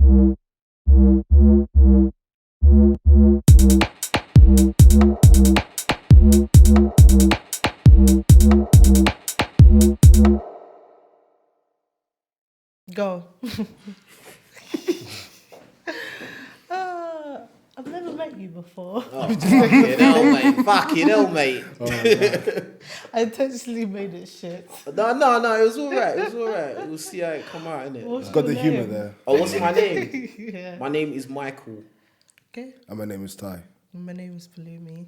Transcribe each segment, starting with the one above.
Go. I've never met you before. Oh, fucking hell, mate. Fucking hell, mate. I intentionally made it shit. No, it was alright. We'll see how it come out, innit? What's It's got your the humour name? there. Oh, what's my name? Yeah. My name is Michael. Okay. And my name is Ty. My name is Palumi,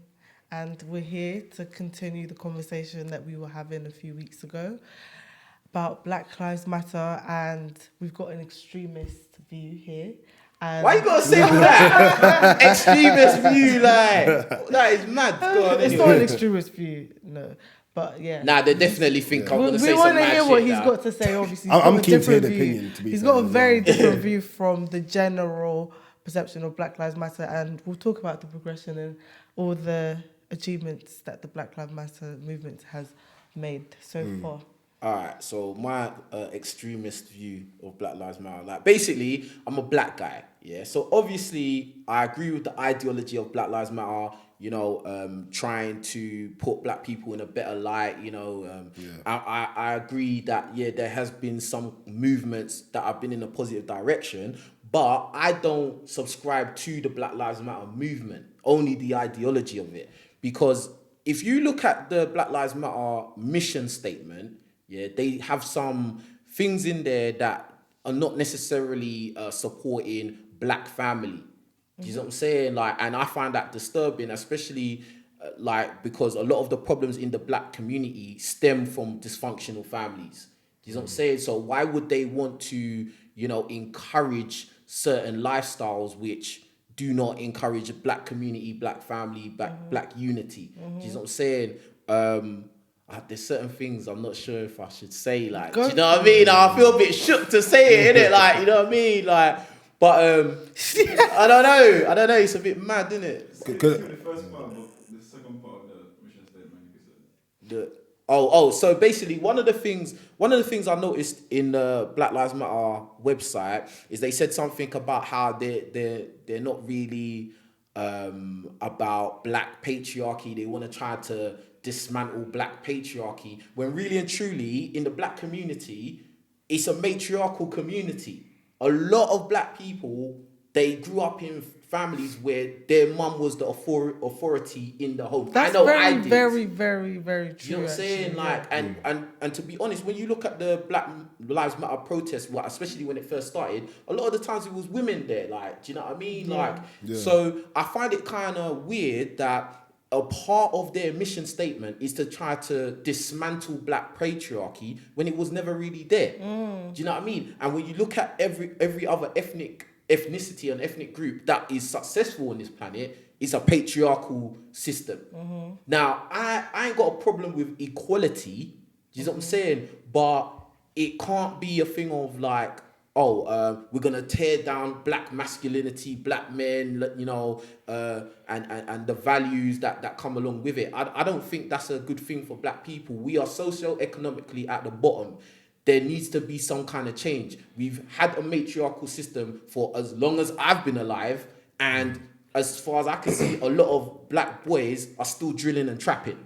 and we're here to continue the conversation that we were having a few weeks ago about Black Lives Matter, and we've got an extremist view here. And Why you gotta say all that? Extremist view, like that is mad. Go on, it's anyway. not an extremist view, no. But yeah. Nah, they definitely think I'm We gonna say want some to mad hear shit. what he's now. got to say. Obviously, I'm got a keen to hear different the view. opinion, to be He's fair, got a as very well. different view from the general perception of Black Lives Matter, and we'll talk about the progression and all the achievements that the Black Lives Matter movement has made so far. Alright, so my extremist view of Black Lives Matter, like basically, I'm a black guy, yeah. So obviously, I agree with the ideology of Black Lives Matter. You know, trying to put black people in a better light. You know, I agree that there has been some movements that have been in a positive direction, but I don't subscribe to the Black Lives Matter movement. Only the ideology of it, because if you look at the Black Lives Matter mission statement. Yeah, they have some things in there that are not necessarily supporting black family. Do you know what I'm saying? Like, and I find that disturbing, especially because a lot of the problems in the black community stem from dysfunctional families. Do you know what I'm saying? So why would they want to, encourage certain lifestyles which do not encourage black community, black family, black unity? Do you know what I'm saying? There's certain things I'm not sure if I should say, like, do you know what I mean? I feel a bit shook to say it, innit? Like, you know what I mean? Like, but I don't know. It's a bit mad, isn't it? The first part, but the second part of the mission statement, you said. So basically, one of the things I noticed in the Black Lives Matter website is they said something about how they're not really about black patriarchy. They want to try to dismantle black patriarchy, when really and truly in the black community, it's a matriarchal community. A lot of black people, they grew up in families where their mum was the authority in the home. That's very, very, very true. You know what I'm saying? Like, and to be honest, when you look at the Black Lives Matter protests, especially when it first started, a lot of the times it was women there. Like, do you know what I mean? So I find it kind of weird that a part of their mission statement is to try to dismantle black patriarchy when it was never really there. Do you know what I mean? And when you look at every other ethnicity and ethnic group that is successful on this planet, it's a patriarchal system. Now, I ain't got a problem with equality. Do you know what I'm saying? But it can't be a thing of like, we're gonna tear down black masculinity, black men, and the values that come along with it. I don't think that's a good thing for black people. We are socio-economically at the bottom. There needs to be some kind of change. We've had a matriarchal system for as long as I've been alive, and as far as I can see, a lot of black boys are still drilling and trapping.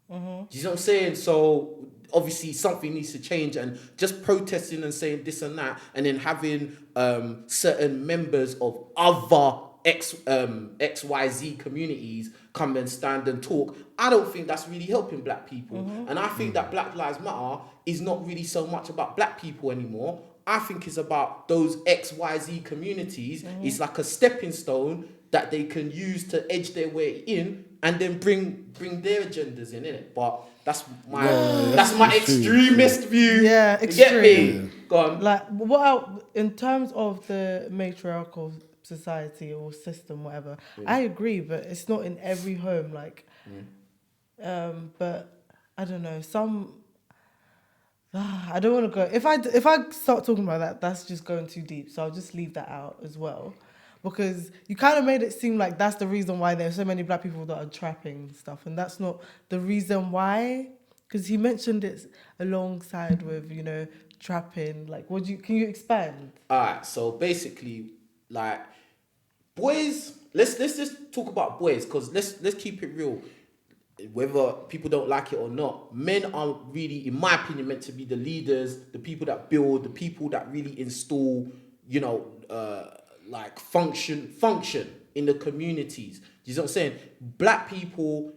Do you know what I'm saying? So obviously something needs to change, and just protesting and saying this and that, and then having certain members of other XYZ communities come and stand and talk, I don't think that's really helping black people. And I think that Black Lives Matter is not really so much about black people anymore. I think it's about those XYZ communities. It's like a stepping stone that they can use to edge their way in, and then bring their agendas in, innit? But that's my extremist view. Yeah, You get me? extreme. Go on. Like, in terms of the matriarchal society or system, whatever, I agree, but it's not in every home. Like, but I don't know. I don't want to go. If I start talking about that, that's just going too deep. So I'll just leave that out as well, because you kind of made it seem like that's the reason why there's so many black people that are trapping and stuff, and that's not the reason why. Because he mentioned it alongside with, trapping? Like, can you expand? Alright, so basically, like, boys, let's just talk about boys, because let's keep it real. Whether people don't like it or not, men are really, in my opinion, meant to be the leaders, the people that build, the people that really install, like function in the communities. You know what I'm saying? Black people,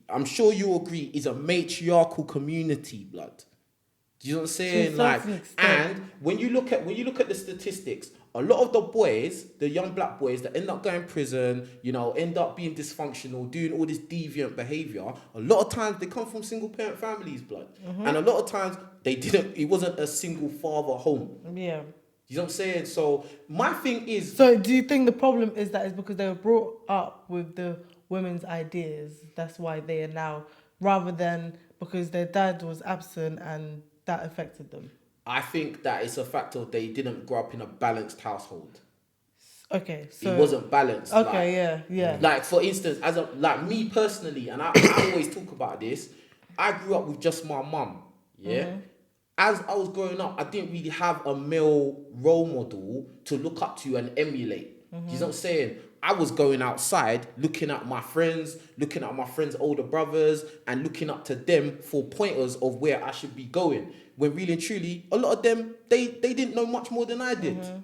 I'm sure you agree, is a matriarchal community, blood. Do you know what I'm saying? Like, and when you look at the statistics, a lot of the boys, the young black boys that end up going to prison, end up being dysfunctional, doing all this deviant behavior, a lot of times they come from single parent families, blood. Mm-hmm. And a lot of times it wasn't a single father home. Yeah. You know what I'm saying? So my thing is... So do you think the problem is that it's because they were brought up with the women's ideas? That's why they are now, rather than because their dad was absent and that affected them? I think that it's a fact of they didn't grow up in a balanced household. Okay, so... It wasn't balanced. Okay, yeah. Like, for instance, like me personally, and I always talk about this, I grew up with just my mum, yeah? Mm-hmm. As I was growing up, I didn't really have a male role model to look up to and emulate. Mm-hmm. You know what I'm saying? I was going outside, looking at my friends, looking at my friends' older brothers, and looking up to them for pointers of where I should be going. When really and truly, a lot of them, they didn't know much more than I did. Mm-hmm.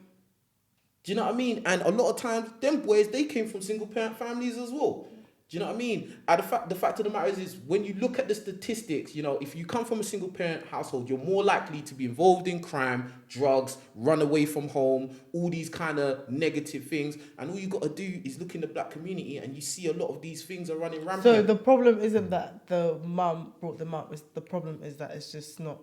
Do you know what I mean? And a lot of times, them boys, they came from single parent families as well. Do you know what I mean? And the fact of the matter is when you look at the statistics, if you come from a single parent household, you're more likely to be involved in crime, drugs, run away from home, all these kind of negative things. And all you got to do is look in the black community and you see a lot of these things are running rampant. So the problem isn't that the mum brought them up. The problem is that it's just not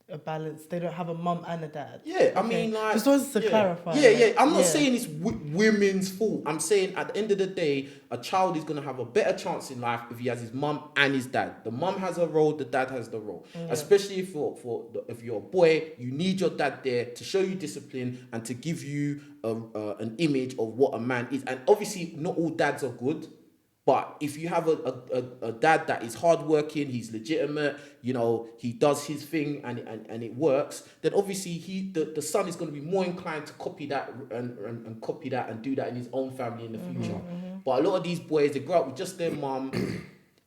a balance. They don't have a mum and a dad. Yeah, I mean, like... Just wanted to clarify. Yeah. I'm not saying it's women's fault. I'm saying at the end of the day, a child is going to have a better chance in life if he has his mum and his dad. The mum has a role, the dad has the role. Yeah. Especially if you're a boy, you need your dad there to show you discipline and to give you an image of what a man is. And obviously, not all dads are good. But if you have a dad that is hardworking, he's legitimate, he does his thing and it works, then obviously the son is going to be more inclined to copy that and copy that and do that in his own family in the future. Mm-hmm. But a lot of these boys, they grow up with just their mum.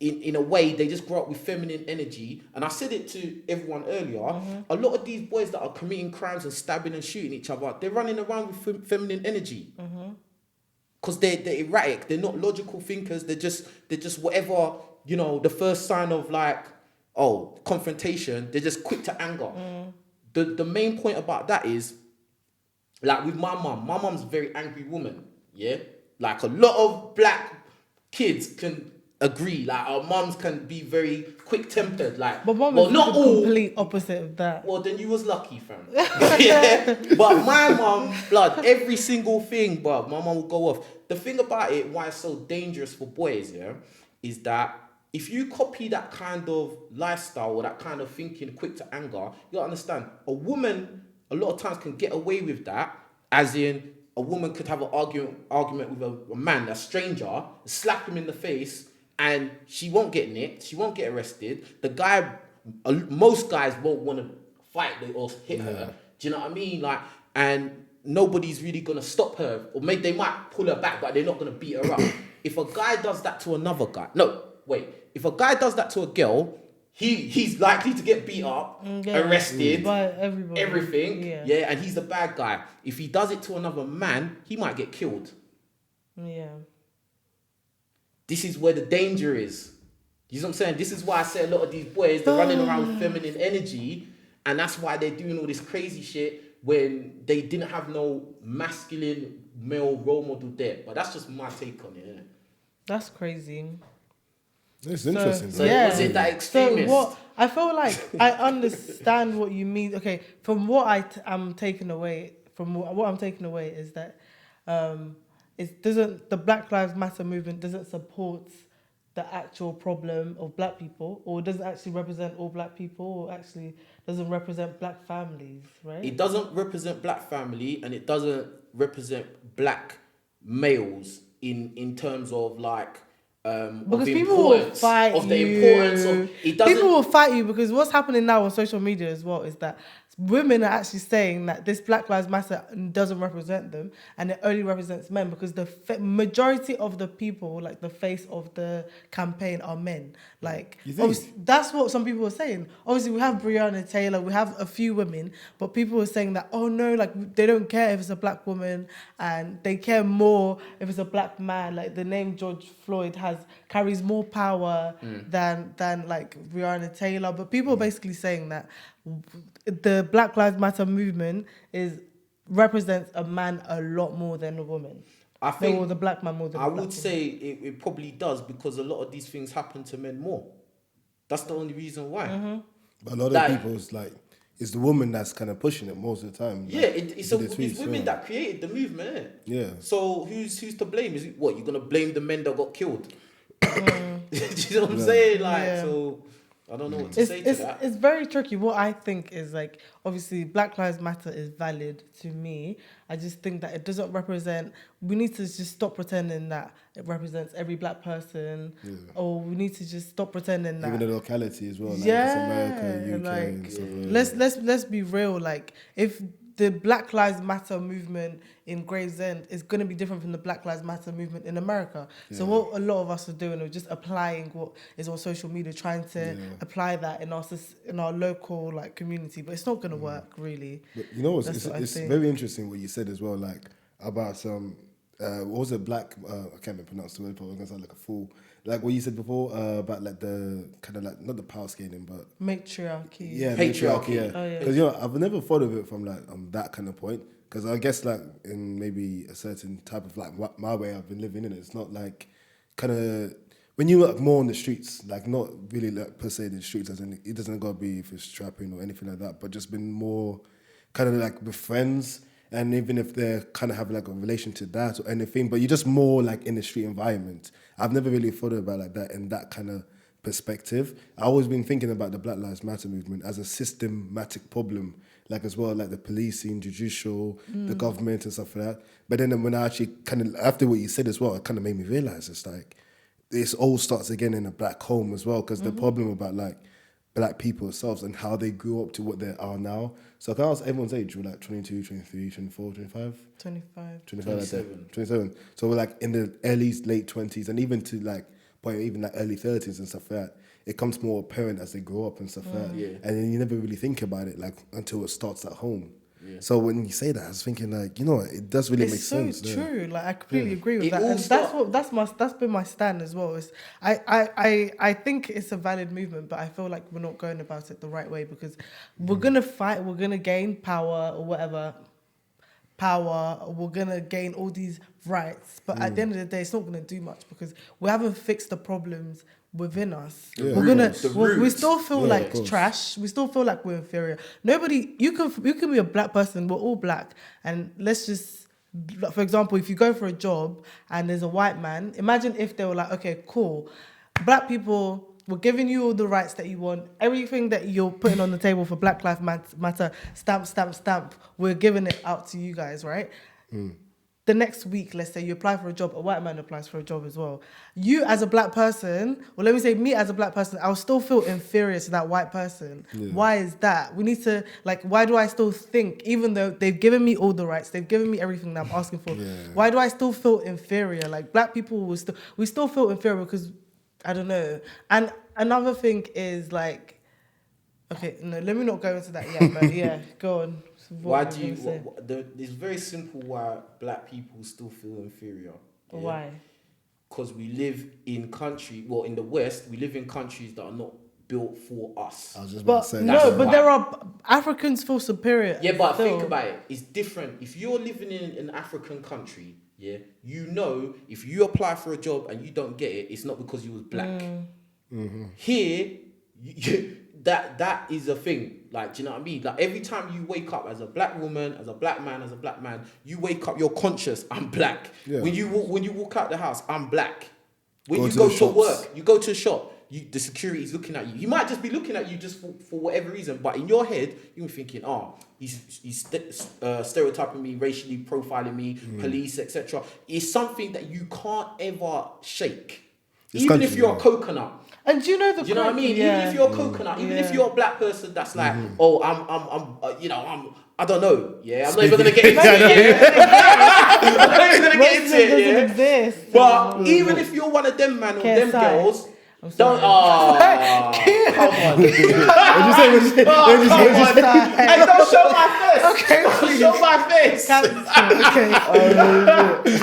In a way, they just grow up with feminine energy. And I said it to everyone earlier, mm-hmm. A lot of these boys that are committing crimes and stabbing and shooting each other, they're running around with feminine energy. Mm-hmm. Because they're erratic, they're not logical thinkers, they're just whatever, the first sign of confrontation, they're just quick to anger. Mm. The main point about that is, like with my mum's a very angry woman, yeah? Like a lot of black kids can agree, like our mums can be very quick-tempered, like... But mum is not the complete opposite of that. Well, then you was lucky, fam. Yeah? But my mum, blood, every single thing, but my mum will go off. The thing about it, why it's so dangerous for boys, yeah, is that if you copy that kind of lifestyle or that kind of thinking quick to anger, you understand, a woman, a lot of times can get away with that, as in, a woman could have an argument with a man, a stranger, slap him in the face, and she won't get nicked, she won't get arrested. The guy, most guys won't want to fight or hit her. Do you know what I mean? Like, and nobody's really gonna stop her, or maybe they might pull her back, but they're not gonna beat her up. If a guy does that to another guy, if a guy does that to a girl, he's likely to get beat up, arrested, by everybody. Everything, yeah, and he's the bad guy. If he does it to another man, he might get killed. Yeah. This is where the danger is. You know what I'm saying? This is why I say a lot of these boys, they're running around with feminine energy, and that's why they're doing all this crazy shit when they didn't have no masculine male role model there. But that's just my take on it, isn't it? That's crazy. It's interesting. So was it that extremist? So I feel like I understand what you mean. Okay, from what I'm taking away is that the Black Lives Matter movement doesn't support the actual problem of black people, or doesn't actually represent all black people, or actually doesn't represent black families, right? It doesn't represent black family, and it doesn't represent black males in terms of like because people will fight you. People will fight you because what's happening now on social media as well is that women are actually saying that this Black Lives Matter doesn't represent them and it only represents men because the majority of the people, like the face of the campaign, are men. Like, You think? that's what some people are saying. Obviously, we have Breonna Taylor, we have a few women, but people are saying that, oh no, like they don't care if it's a black woman and they care more if it's a black man. Like the name George Floyd carries more power than like Breonna Taylor. But people are basically saying that the Black Lives Matter movement represents a man a lot more than a woman. I think or the black man more than I the black would say it probably does because a lot of these things happen to men more. That's the only reason why. But a lot of people's like, it's the woman that's kind of pushing it most of the time. Like, Yeah, it's tweets, women that created the movement, isn't it? Yeah. So who's to blame? Is it what you're gonna blame the men that got killed? Do you know what I'm saying? Like, so I don't know what to say to that. It's very tricky. What I think is like, obviously, Black Lives Matter is valid to me. I just think that it doesn't represent. We need to just stop pretending that it represents every black person, or we need to just stop pretending that. Even the locality as well. Like Yeah, it's America, UK, like and stuff. let's be real. Like if the Black Lives Matter movement in Gravesend is going to be different from the Black Lives Matter movement in America. So what a lot of us are doing is just applying what is on social media, trying to apply that in our local like community, but it's not going to work really. But you know what? That's It's think. very interesting what you said as well. Like about some, what was it? I can't even pronounce the word. But I'm gonna sound like a fool. Like what you said before about like the kind of like not the power scaling, but Matriarchy. yeah, Patriarchy. Yeah, Oh, yeah. because I've never thought of it from like that kind of point. Because I guess like in maybe a certain type of like my way I've been living in it, it's not like kind of when you work more on the streets, like not really like per se the streets, as in it doesn't gotta be if it's trapping or anything like that, but just been more kind of like with friends. And even if they're kind of have like a relation to that or anything, but you're just more like in the street environment. I've never really thought about like that in that kind of perspective. I've always been thinking about the Black Lives Matter movement as a systematic problem, like as well, like the policing, judicial, the government and stuff like that. But then when I actually kind of, after what you said as well, it kind of made me realize it's like, this all starts again in a black home as well, because the problem about like black people themselves and how they grew up to what they are now. So I can ask everyone's age, we're like 22, 23, 24, 25? 25. 27. So we're like in the late 20s and even to like point even like early 30s and stuff like that. It comes more apparent as they grow up and stuff like that. Yeah. And then you never really think about it like until it starts at home. Yeah. So when you say that, I was thinking like, it does really make sense. It's so true. Like I completely agree with It that. all And that's been my stand as well. I think it's a valid movement, but I feel like we're not going about it the right way because we're gonna fight, we're gonna gain power or whatever. We're gonna gain all these rights, but at the end of the day, it's not gonna do much because we haven't fixed the problems within us. Yeah. We still feel Yeah, like trash. We still feel like we're inferior. You can be a black person. We're all black, and let's just, for example, if you go for a job and there's a white man, imagine if they were like, okay, cool, black people. We're giving you all the rights that you want. Everything that you're putting on the table for Black Lives Matter, stamp. We're giving it out to you guys, right? The next week, let's say you apply for a job, a white man applies for a job as well. You as a black person, or let me say me as a black person, I'll still feel inferior to that white person. Yeah. Why is that? We need to, why do I still think, even though they've given me all the rights, they've given me everything that I'm asking for, why do I still feel inferior? Like black people, we still feel inferior because, I don't know. And another thing is like, okay, no, let me not go into that yet, but yeah, go on. It's very simple why black people still feel inferior. Yeah? Why? Because we live in in the West, we live in countries that are not built for us. I was just about to say but there are Africans feel superior. Yeah, but think about it. It's different. If you're living in an African country, if you apply for a job and you don't get it, it's not because you was black. Here, that is a thing. Like, do you know what I mean? Like every time you wake up as a black woman, as a black man, you wake up, you're conscious, I'm black. Yeah. When you walk out the house, I'm black. When you go to work, you go to a shop, the security is looking at you. He might just be looking at you just for whatever reason, but in your head, you're thinking, he's stereotyping me, racially profiling me, police, etc. It's something that you can't ever shake. Even if you're a coconut. And do you know Do you know what I mean? Yeah. Even if you're a coconut, even if you're a black person that's like, oh, I don't know. Yeah, I'm not even gonna get into it. I'm not even gonna get into it. Yeah. Exist. But even if you're one of them man or them girls, don't. Come on. What'd you say? Hey, don't show my face. Okay, Don't show my face. Okay.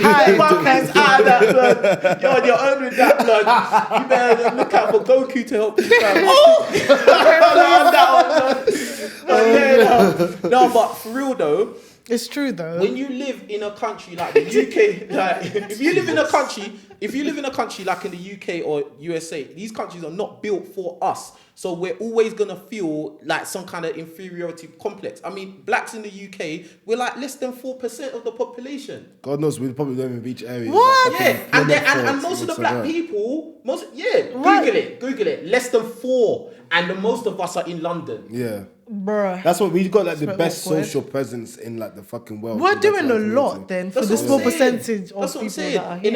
Hi, my man's out of that blood. You're on your own with that blood. You better look out for Goku to help you. No, but for real though, It's true though. when you live in a country like the UK, like if you live in a country like in the UK or USA, these countries are not built for us. So we're always gonna feel like some kind of inferiority complex. I mean, blacks in the UK, we're like less than 4% of the population. God knows we probably don't even reach areas. What? Yeah, and most of the black people, Google it, less than 4, and the most of us are in London. Yeah. Bruh. That's what we've got, like the bit best awkward. social presence in like the fucking world. We're So doing that's a like lot amazing. then for That's the what I'm small saying. percentage of That's what I'm people saying. that are here. In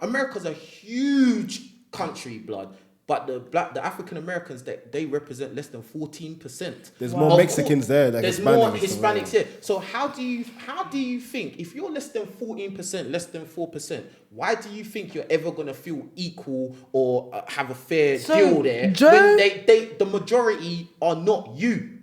America's a huge country, blood. But the African Americans, they represent less than 14%. There's more Mexicans there. Like There's Hispanics more and Hispanics stuff, here. So how do you think if you're less than 14%, less than 4%, why do you think you're ever gonna feel equal or have a fair deal there when the majority are not you?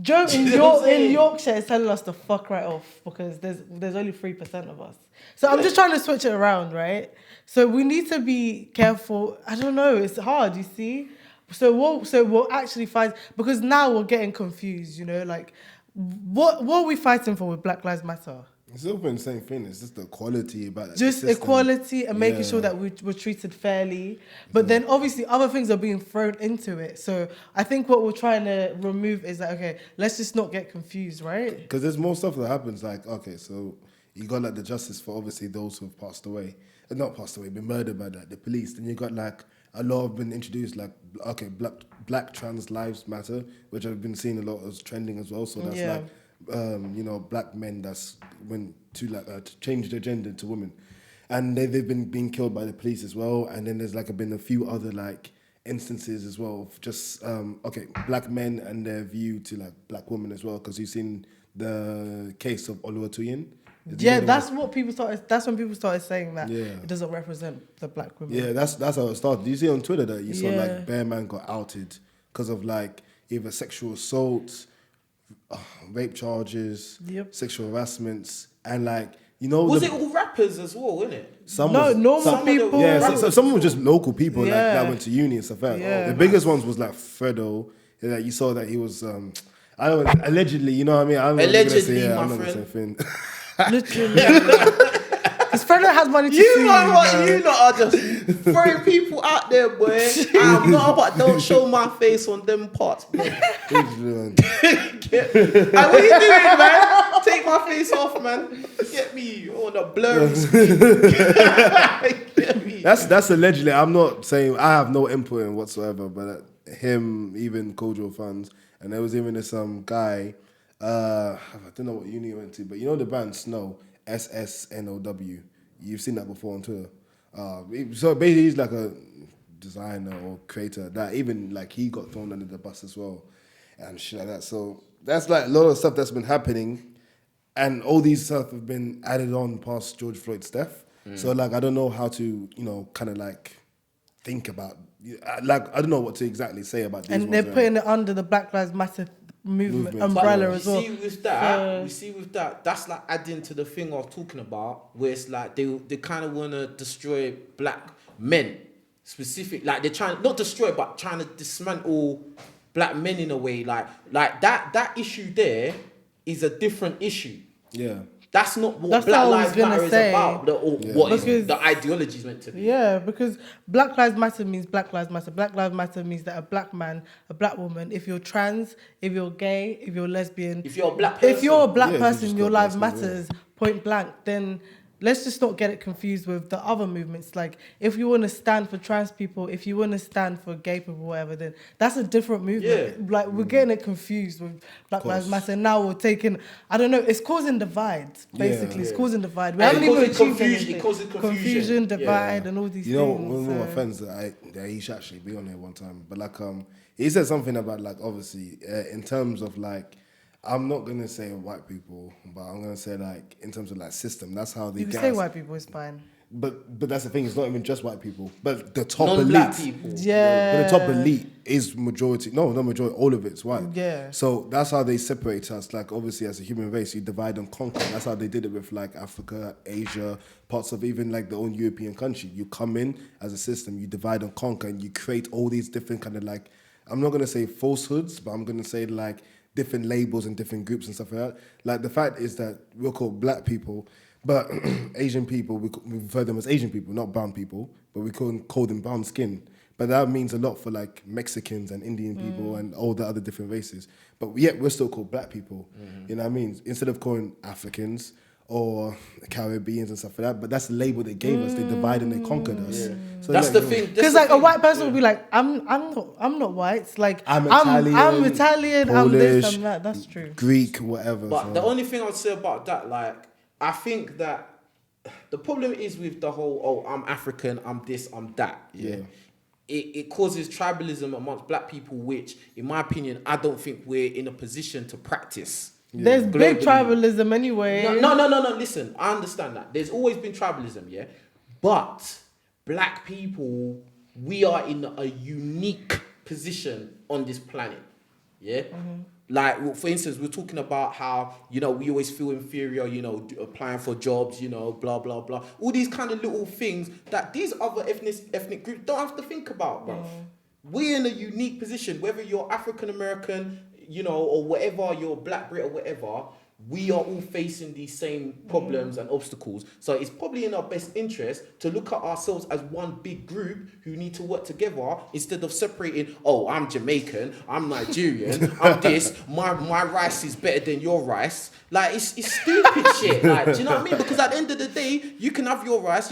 Joe You know what I'm in saying? Yorkshire is telling us to fuck right off because there's only 3% of us. So I'm just trying to switch it around, right? So we need to be careful. I don't know. It's hard, you see. So we'll actually fight because now we're getting confused. You know, like what are we fighting for with Black Lives Matter? It's still been the same thing. It's just the equality about it. Just equality and making sure that we're treated fairly. But then obviously other things are being thrown into it. So I think what we're trying to remove is that, okay, let's just not get confused, right? Because there's more stuff that happens. Like, okay, so you got like the justice for obviously those who have passed away. Not passed away, been murdered by the police. Then you got like a law have been introduced, like, okay, black trans lives matter, which I've been seeing a lot as trending as well. So that's like, black men that's went to like to change their gender to women, and they've been being killed by the police as well. And then there's like been a few other like instances as well of just black men and their view to like black women as well. Because you've seen the case of Oluwatoyin. Yeah, that's when people started saying that Yeah. it doesn't represent the black women. Yeah, that's how it started. You see on Twitter that you saw Yeah. like Bear Man got outed because of like either sexual assault, rape charges, sexual harassments, and like Was it all rappers as well, wasn't it? Normal people. Some were just local people like that went to uni and stuff like that. Yeah. The biggest ones was like Fredo. Like you saw that he was I don't know, allegedly, you know what I mean? I'm Allegedly, not my gonna say, friend. thing. Literally. His friend has money to You sue, know what? man. You lot are just throwing people out there, boy. I'm not about don't show my face on them parts, bro. Hey, what you doing, man? Take my face off, man. Get me on a blurry screen. Get me. That's allegedly. I'm not saying I have no input in whatsoever, but him, even Kojo fans, and there was even this guy. I don't know what uni he went to, but you know the band Snow, SSNOW. You've seen that before on Twitter. So basically, he's like a designer or creator that even like he got thrown under the bus as well, and shit like that. So that's like a lot of stuff that's been happening, and all these stuff have been added on past George Floyd's death. So like I don't know how to kind of like think about like I don't know what to exactly say about these. And they're putting it under the Black Lives Matter movement umbrella as well. You see with that, that's like adding to the thing I was talking about, where it's like they kind of want to destroy black men, specific. Like they're trying not destroy, but trying to dismantle black men in a way. Like that issue there is a different issue. Yeah. That's not what That's Black what I was Lives Matter gonna is say. about. What the ideology is meant to be. Yeah, because Black Lives Matter means Black Lives Matter. Black Lives Matter means that a black man, a black woman, if you're trans, if you're gay, if you're lesbian, if you're a black person, person, your life matters, point blank, then let's just not get it confused with the other movements. Like, if you want to stand for trans people, if you want to stand for gay people, whatever, then that's a different movement. Yeah. Like, we're getting it confused with Black Lives Matter. And now we're taking, I don't know, it's causing divide, basically. It's causing divide. We haven't even achieved anything. It causes Confusion, divide, and all these you know, things. one of my friends that he should actually be on here one time, but like he said something about like obviously in terms of like, I'm not gonna say white people, but I'm gonna say like in terms of like system. That's how they You can get say us. white people is fine. But that's the thing. It's not even just white people, but the top Non-black elite. people. Yeah. But the top elite is majority. No, not majority. All of it's white. Yeah. So that's how they separate us. Like obviously, as a human race, you divide and conquer. That's how they did it with like Africa, Asia, parts of even like the own European country. You come in as a system, you divide and conquer, and you create all these different kind of like. I'm not gonna say falsehoods, but I'm gonna say like different labels and different groups and stuff like that. Like the fact is that we're called black people, but Asian people, we refer them as Asian people, not brown people, but we call them brown skin. But that means a lot for like Mexicans and Indian people and all the other different races. But yet we're still called black people. You know what I mean? Instead of calling Africans or Caribbeans and stuff like that, but that's the label they gave us. They divided and they conquered us. Yeah. So That's like, the you know, thing. Because like a white person will be like, I'm not white. It's like I'm Italian, I'm Italian, I'm this, Polish, I'm that. That's true. Greek, whatever. But so. the only thing I would say about that, like, I think that the problem is with the whole, I'm African, I'm this, I'm that. Yeah. It causes tribalism amongst black people, which, in my opinion, I don't think we're in a position to practice. There's big Globally. tribalism anyway. No. Listen, I understand that. There's always been tribalism, yeah? But black people, we are in a unique position on this planet, yeah? Like, well, for instance, we're talking about how, you know, we always feel inferior, you know, applying for jobs, you know, blah, blah, blah. All these kind of little things that these other ethnic groups don't have to think about, bro. We're in a unique position, whether you're African American, you know, or whatever, you're Black Brit or whatever, we are all facing these same problems and obstacles. So it's probably in our best interest to look at ourselves as one big group who need to work together instead of separating, oh, I'm Jamaican, I'm Nigerian, I'm this, my rice is better than your rice. Like, it's stupid shit. Like, do you know what I mean? Because at the end of the day, you can have your rice,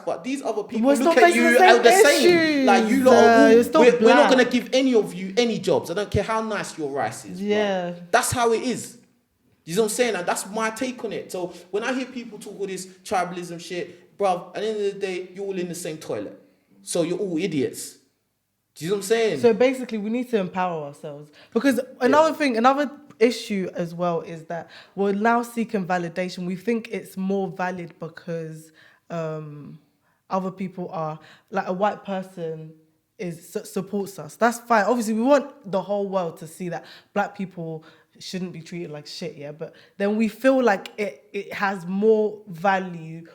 but these other people look at you as the same. Like, you lot are all, we're not going to give any of you any jobs. I don't care how nice your rice is. Yeah. Bro. That's how it is. You know what I'm saying? And that's my take on it. So when I hear people talk all this tribalism shit, bruv, at the end of the day, you're all in the same toilet. So you're all idiots. Do you know what I'm saying? So basically, we need to empower ourselves. Because another issue as well is that we're now seeking validation. We think it's more valid because other people are, like a white person supports us. That's fine. Obviously, we want the whole world to see that black people shouldn't be treated like shit, yeah? But then we feel like it has more value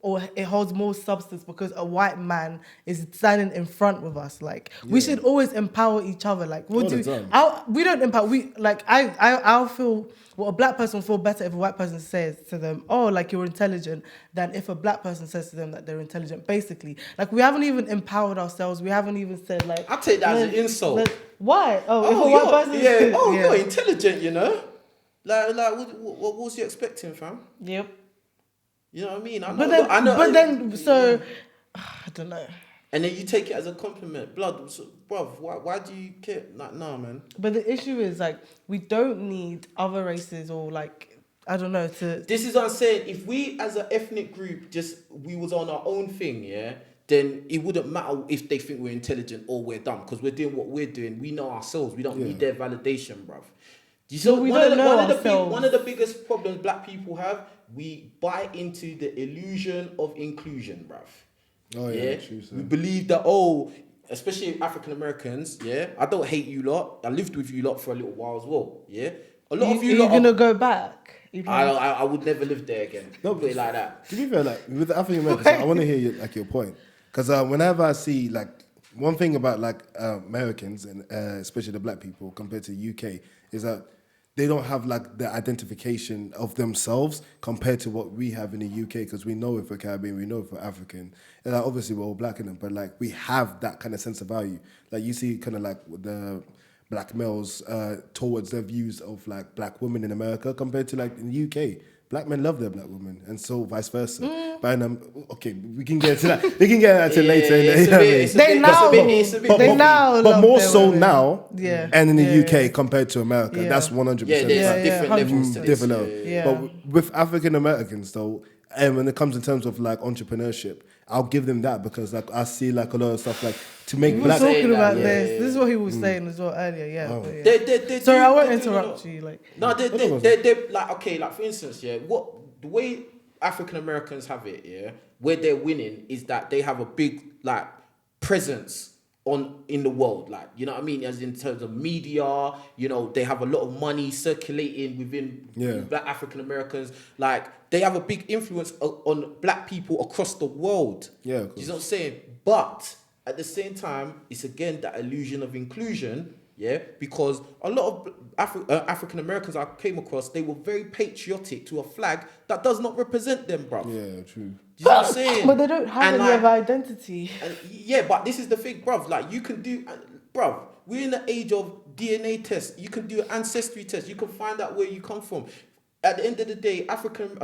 or it holds more substance because a white man is standing in front with us. Like, we should always empower each other. Like, we don't empower. I'll feel, well, a black person will feel better if a white person says to them, oh, like, you're intelligent, than if a black person says to them that they're intelligent, basically. Like, we haven't even empowered ourselves. We haven't even said, like... I take that as an insult. you're intelligent, you know? Like, what was you expecting, fam? Yep. You know what I mean? I don't know. And then you take it as a compliment. Blood, so, bruv, why do you care? Like, nah, man. But the issue is, like, we don't need other races or, like, I don't know, to... This is what I'm saying. If we, as an ethnic group, we was on our own thing, yeah, then it wouldn't matter if they think we're intelligent or we're dumb, because we're doing what we're doing. We know ourselves. We don't need their validation, bruv. One of the biggest problems black people have, we buy into the illusion of inclusion, bruv. Oh yeah, true. We believe that, especially African Americans, yeah. I don't hate you lot. I lived with you lot for a little while as well, yeah. A lot of you lot. You're gonna go back? I would never live there again. No, put it like that. To be fair, like with the African Americans, I want to hear your point, because whenever I see like one thing about like Americans and especially the black people compared to the UK is that they don't have like the identification of themselves compared to what we have in the UK, because we know if we're Caribbean, we know if we're African, and like, obviously we're all black in them, but like we have that kind of sense of value. Like you see kind of like the black males towards their views of like black women in America compared to like in the UK. black men love their black women, and so vice versa. But okay, we can get to that. We can get to that later. But more so now, and in the UK compared to America, that's 100%. Yeah, there's different levels to this. Different level. But with African Americans, though, and when it comes in terms of like entrepreneurship, I'll give them that because like I see like a lot of stuff like to make we black. Were talking about this. This is what he was saying as well earlier. Yeah. Oh. But sorry, I won't interrupt you. Like no, they're like okay, like for instance, what the way African Americans have it, where they're winning is that they have a big like presence in the world, like, you know what I mean, as in terms of media, you know, they have a lot of money circulating within black African Americans, like they have a big influence on black people across the world. Yeah, you know what I'm saying? But at the same time, it's again that illusion of inclusion, because a lot of African Americans I came across, they were very patriotic to a flag that does not represent them, bro. Yeah, true. You know what I'm saying? But they don't have any of identity. But this is the thing, bruv. Like, you can do... Bruv, we're in the age of DNA tests. You can do an ancestry test. You can find out where you come from. At the end of the day, a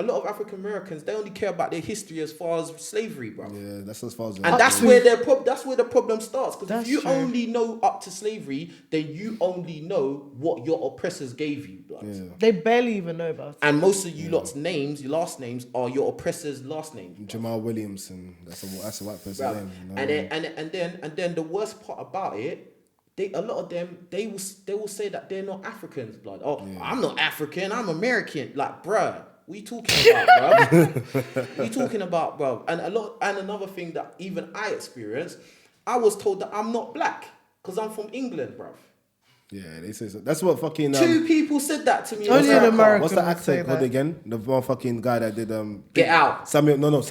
lot of African Americans, they only care about their history as far as slavery, bruv. Yeah, that's as far as... And that's where the problem starts. Because if you only know up to slavery, then you only know what your oppressors gave you, blood. Yeah. They barely even know about it. And most of you lot's names, your last names, are your oppressors' last names. Jamal Williamson, that's a white person name. You know? And then the worst part about it, a lot of them, they will say that they're not Africans, blood. I'm not African, I'm American. Like, bruh, what are you talking about, bruv? What are you talking about, bruv? And another thing that even I experienced, I was told that I'm not black because I'm from England, bruv. Yeah, they say so. That's what fucking... Two people said that to me. Only in America. What's the actor called again? The one fucking guy that did... Get Out. Samuel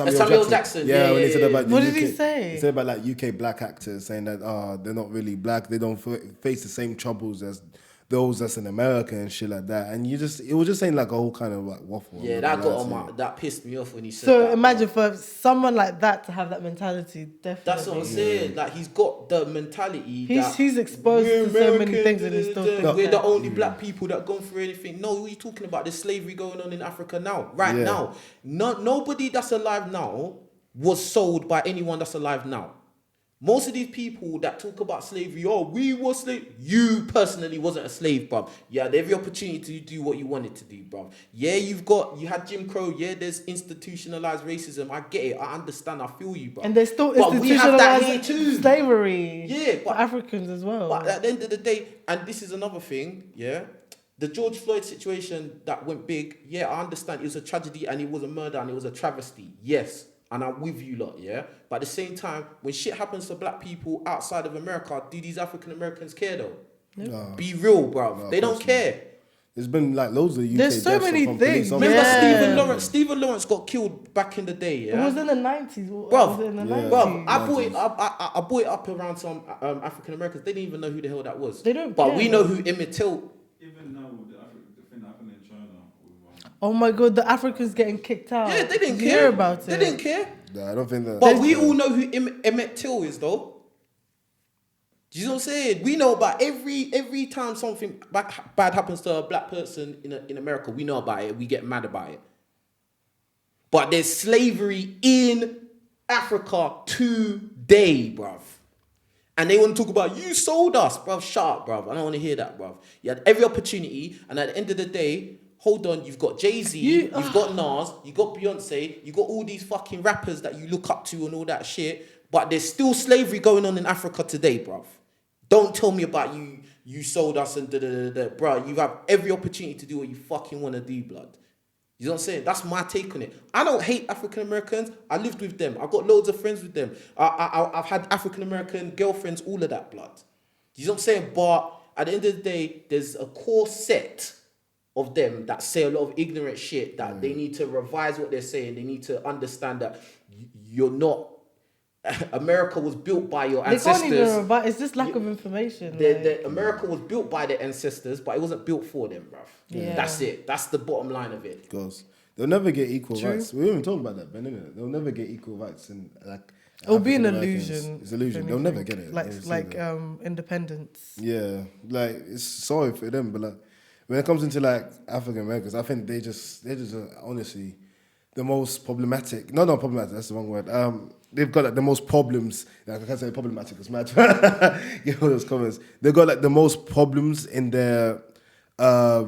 Jackson. Yeah, when he said about what the did UK, he say? He said about like UK black actors saying that they're not really black. They don't face the same troubles as those that's in America and shit like that. And it was just saying like a whole kind of like waffle. Yeah, that pissed me off when he said that. So imagine for someone like that to have that mentality, definitely. That's what I'm saying. Like, he's got the mentality he's exposed to so many things and he's still thinking we're the only black people that gone through anything. No, what are you talking about? There's slavery going on in Africa now, now. Nobody that's alive now was sold by anyone that's alive now. Most of these people that talk about slavery, we were slaves. You personally wasn't a slave, bruv. Yeah, they have the opportunity to do what you wanted to do, bruv. Yeah, you had Jim Crow. Yeah, there's institutionalized racism. I get it. I understand. I feel you, bruv. And there's still institutionalized slavery for Africans as well. But at the end of the day, and this is another thing, the George Floyd situation that went big, I understand. It was a tragedy and it was a murder and it was a travesty. Yes. And I'm with you lot, But at the same time, when shit happens to black people outside of America, do these African Americans care though? No. Be real, bro. No, they don't care. There's been like loads of UK There's so many things. Remember Stephen Lawrence got killed back in the day, It was in the 90s. Bro, I brought it up around some African Americans. They didn't even know who the hell that was. They don't. But we know who Emmett Till. Even now, the thing that happened in China. Oh my God, the Africans getting kicked out. Yeah, they didn't care. Hear about it. They didn't care. No, I don't think that. But we all know who Emmett Till is, though. Do you know what I'm saying? We know about every time something bad happens to a black person in America, we know about it. We get mad about it. But there's slavery in Africa today, bruv. And they want to talk about, you sold us, bruv. Shut up, bruv. I don't want to hear that, bruv. You had every opportunity, and at the end of the day, hold on, you've got Jay-Z, you've got Nas, you've got Beyonce, you've got all these fucking rappers that you look up to and all that shit, but there's still slavery going on in Africa today, bruv. Don't tell me about you sold us and da-da-da-da. Bruh, you have every opportunity to do what you fucking want to do, blood. You know what I'm saying? That's my take on it. I don't hate African Americans. I lived with them. I got loads of friends with them. I've had African American girlfriends, all of that, blood. You know what I'm saying? But at the end of the day, there's a core set of them that say a lot of ignorant shit that they need to revise what they're saying. They need to understand that you're not... America was built by your ancestors. They can't even revise. It's just lack of information. America was built by their ancestors, but it wasn't built for them, bruv. Yeah. That's it. That's the bottom line of it. Goes. They'll never get equal rights. We haven't talked about that, Ben, innit? They'll never get equal rights. And it'll be an illusion. It's an illusion. They'll never get it. Like independence. Yeah. Like, it's sorry for them, but like, when it comes into like African Americans, I think they're just honestly the most problematic. No, not problematic. That's the wrong word. They've got like the most problems. Like, I can't say problematic. It's mad. Get all those comments. They've got like the most problems in their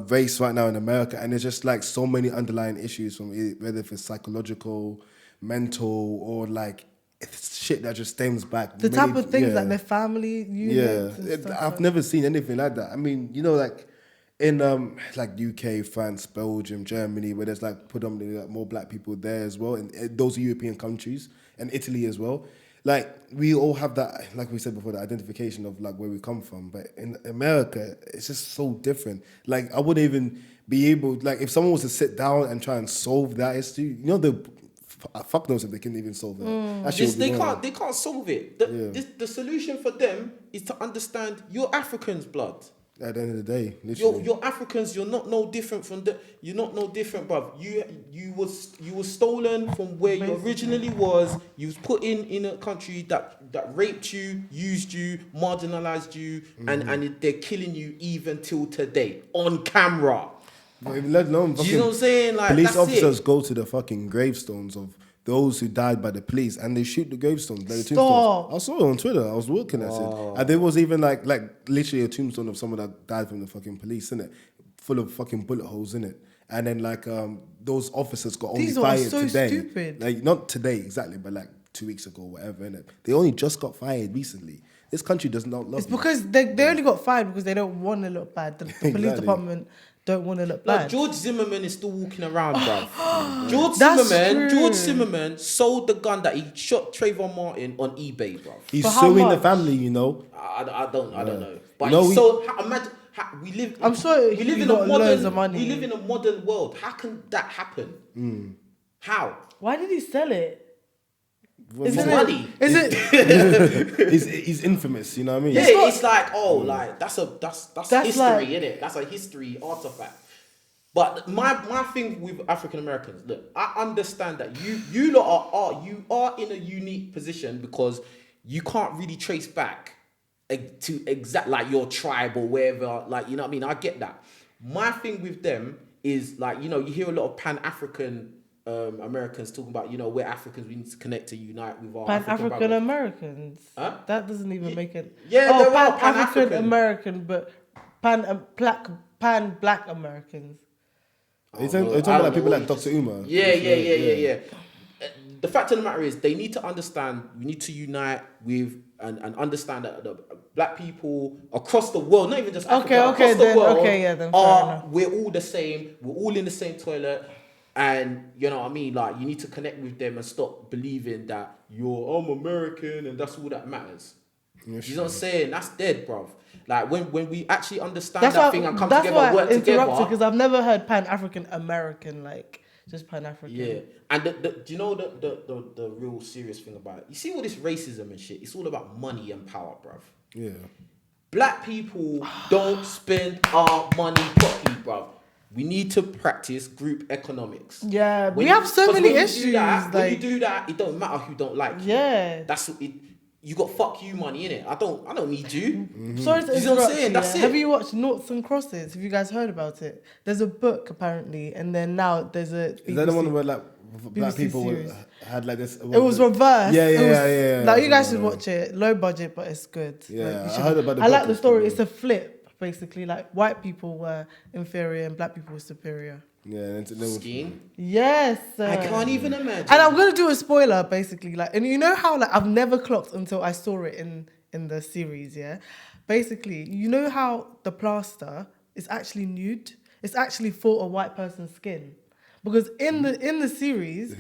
race right now in America, and there's just like so many underlying issues from whether if it's psychological, mental, or like it's shit that just stems back. The type of things like their family units. Yeah, I've never seen anything like that. I mean, you know, like in like UK, France, Belgium, Germany, where there's like predominantly like more black people there as well, and those European countries, and Italy as well. Like we all have that, like we said before, the identification of like where we come from. But in America, it's just so different. Like I wouldn't even be able, like if someone was to sit down and try and solve that issue, you know, fuck knows if they can even solve it. They can't solve it. The solution for them is to understand you're Africans, blood. At the end of the day, literally. You're Africans. You're not no different from You're not no different, bruv. You was stolen from where you originally was. You was put in a country that raped you, used you, marginalized you, and they're killing you even till today on camera. But let alone, you know what I'm saying? Like police that's officers it. go to the fucking gravestones of those who died by the police, and they shoot the gravestones. Like the Stop. tombstones. I saw it on Twitter. I was looking at it, and there was even like literally a tombstone of someone that died from the fucking police, innit? Full of fucking bullet holes in it. And then like those officers got only fired so today. Stupid. Like not today exactly, but like 2 weeks ago, or whatever. Innit? They only just got fired recently. This country does not love. It's because they only got fired because they don't want to look bad. The police Exactly. department don't want to look bad. George Zimmerman is still walking around, bruv. True. George Zimmerman sold the gun that he shot Trayvon Martin on eBay, bruv. He's For how suing the much? family, you know. I don't know. But No, imagine we live. I'm sure we live he in got a modern. loads of money. We live in a modern world. How can that happen? How? Why did he sell it? Isn't money? Is it? He's infamous, you know what I mean? Yeah, it's like like that's history, like- innit? That's a history artifact. But my thing with African Americans, look, I understand that you lot are in a unique position because you can't really trace back to exact like your tribe or wherever, like, you know what I mean? I get that. My thing with them is like, you know, you hear a lot of Pan-African Americans talking about, you know, we're Africans, we need to connect to unite with our Pan-African Americans. Huh? That doesn't even make it. Yeah, oh, there are Pan-African Pan-African. American, but Pan-Black Americans. Are you talking about like people like Dr. Umar? Yeah. The fact of the matter is, they need to understand. We need to unite with and understand that the black people across the world, not even just Africa, across the world, then fair enough. we're all the same. We're all in the same toilet, and you know what I mean. Like, you need to connect with them and stop believing that I'm American and that's all that matters. Yes, You know what I'm saying? That's dead, bruv. Like when we actually understand That's that why, thing and come that's together, why work I interrupted, together. because I've never heard Pan-African American, like just Pan-African. Yeah, and do you know the real serious thing about it? You see all this racism and shit. It's all about money and power, bruv. Yeah. Black people don't spend our money properly, bruv. We need to practice group economics. Yeah, we have so many issues. When you do that, it don't matter who don't like you. Yeah. That's it. You got fuck you money, innit? I don't need you. Sorry to You know what I'm interrupt saying? you, That's yeah. it. Have you watched Noughts and Crosses? Have you guys heard about it? There's a book apparently, and then now there's a BBC. Is that the one where like black BBC people series. had like this? It was reversed. Yeah. Like, you guys should watch it. Low budget, but it's good. Yeah, Like, you I should- heard about the I like book the and story. stuff, It's a flip, basically. Like, white people were inferior and black people were superior. Yeah, and then Scheme. Yes. I can't even imagine. And I'm gonna do a spoiler, basically. Like, and you know how like I've never clocked until I saw it in the series. Yeah, basically, you know how the plaster is actually nude. It's actually for a white person's skin, because in the series.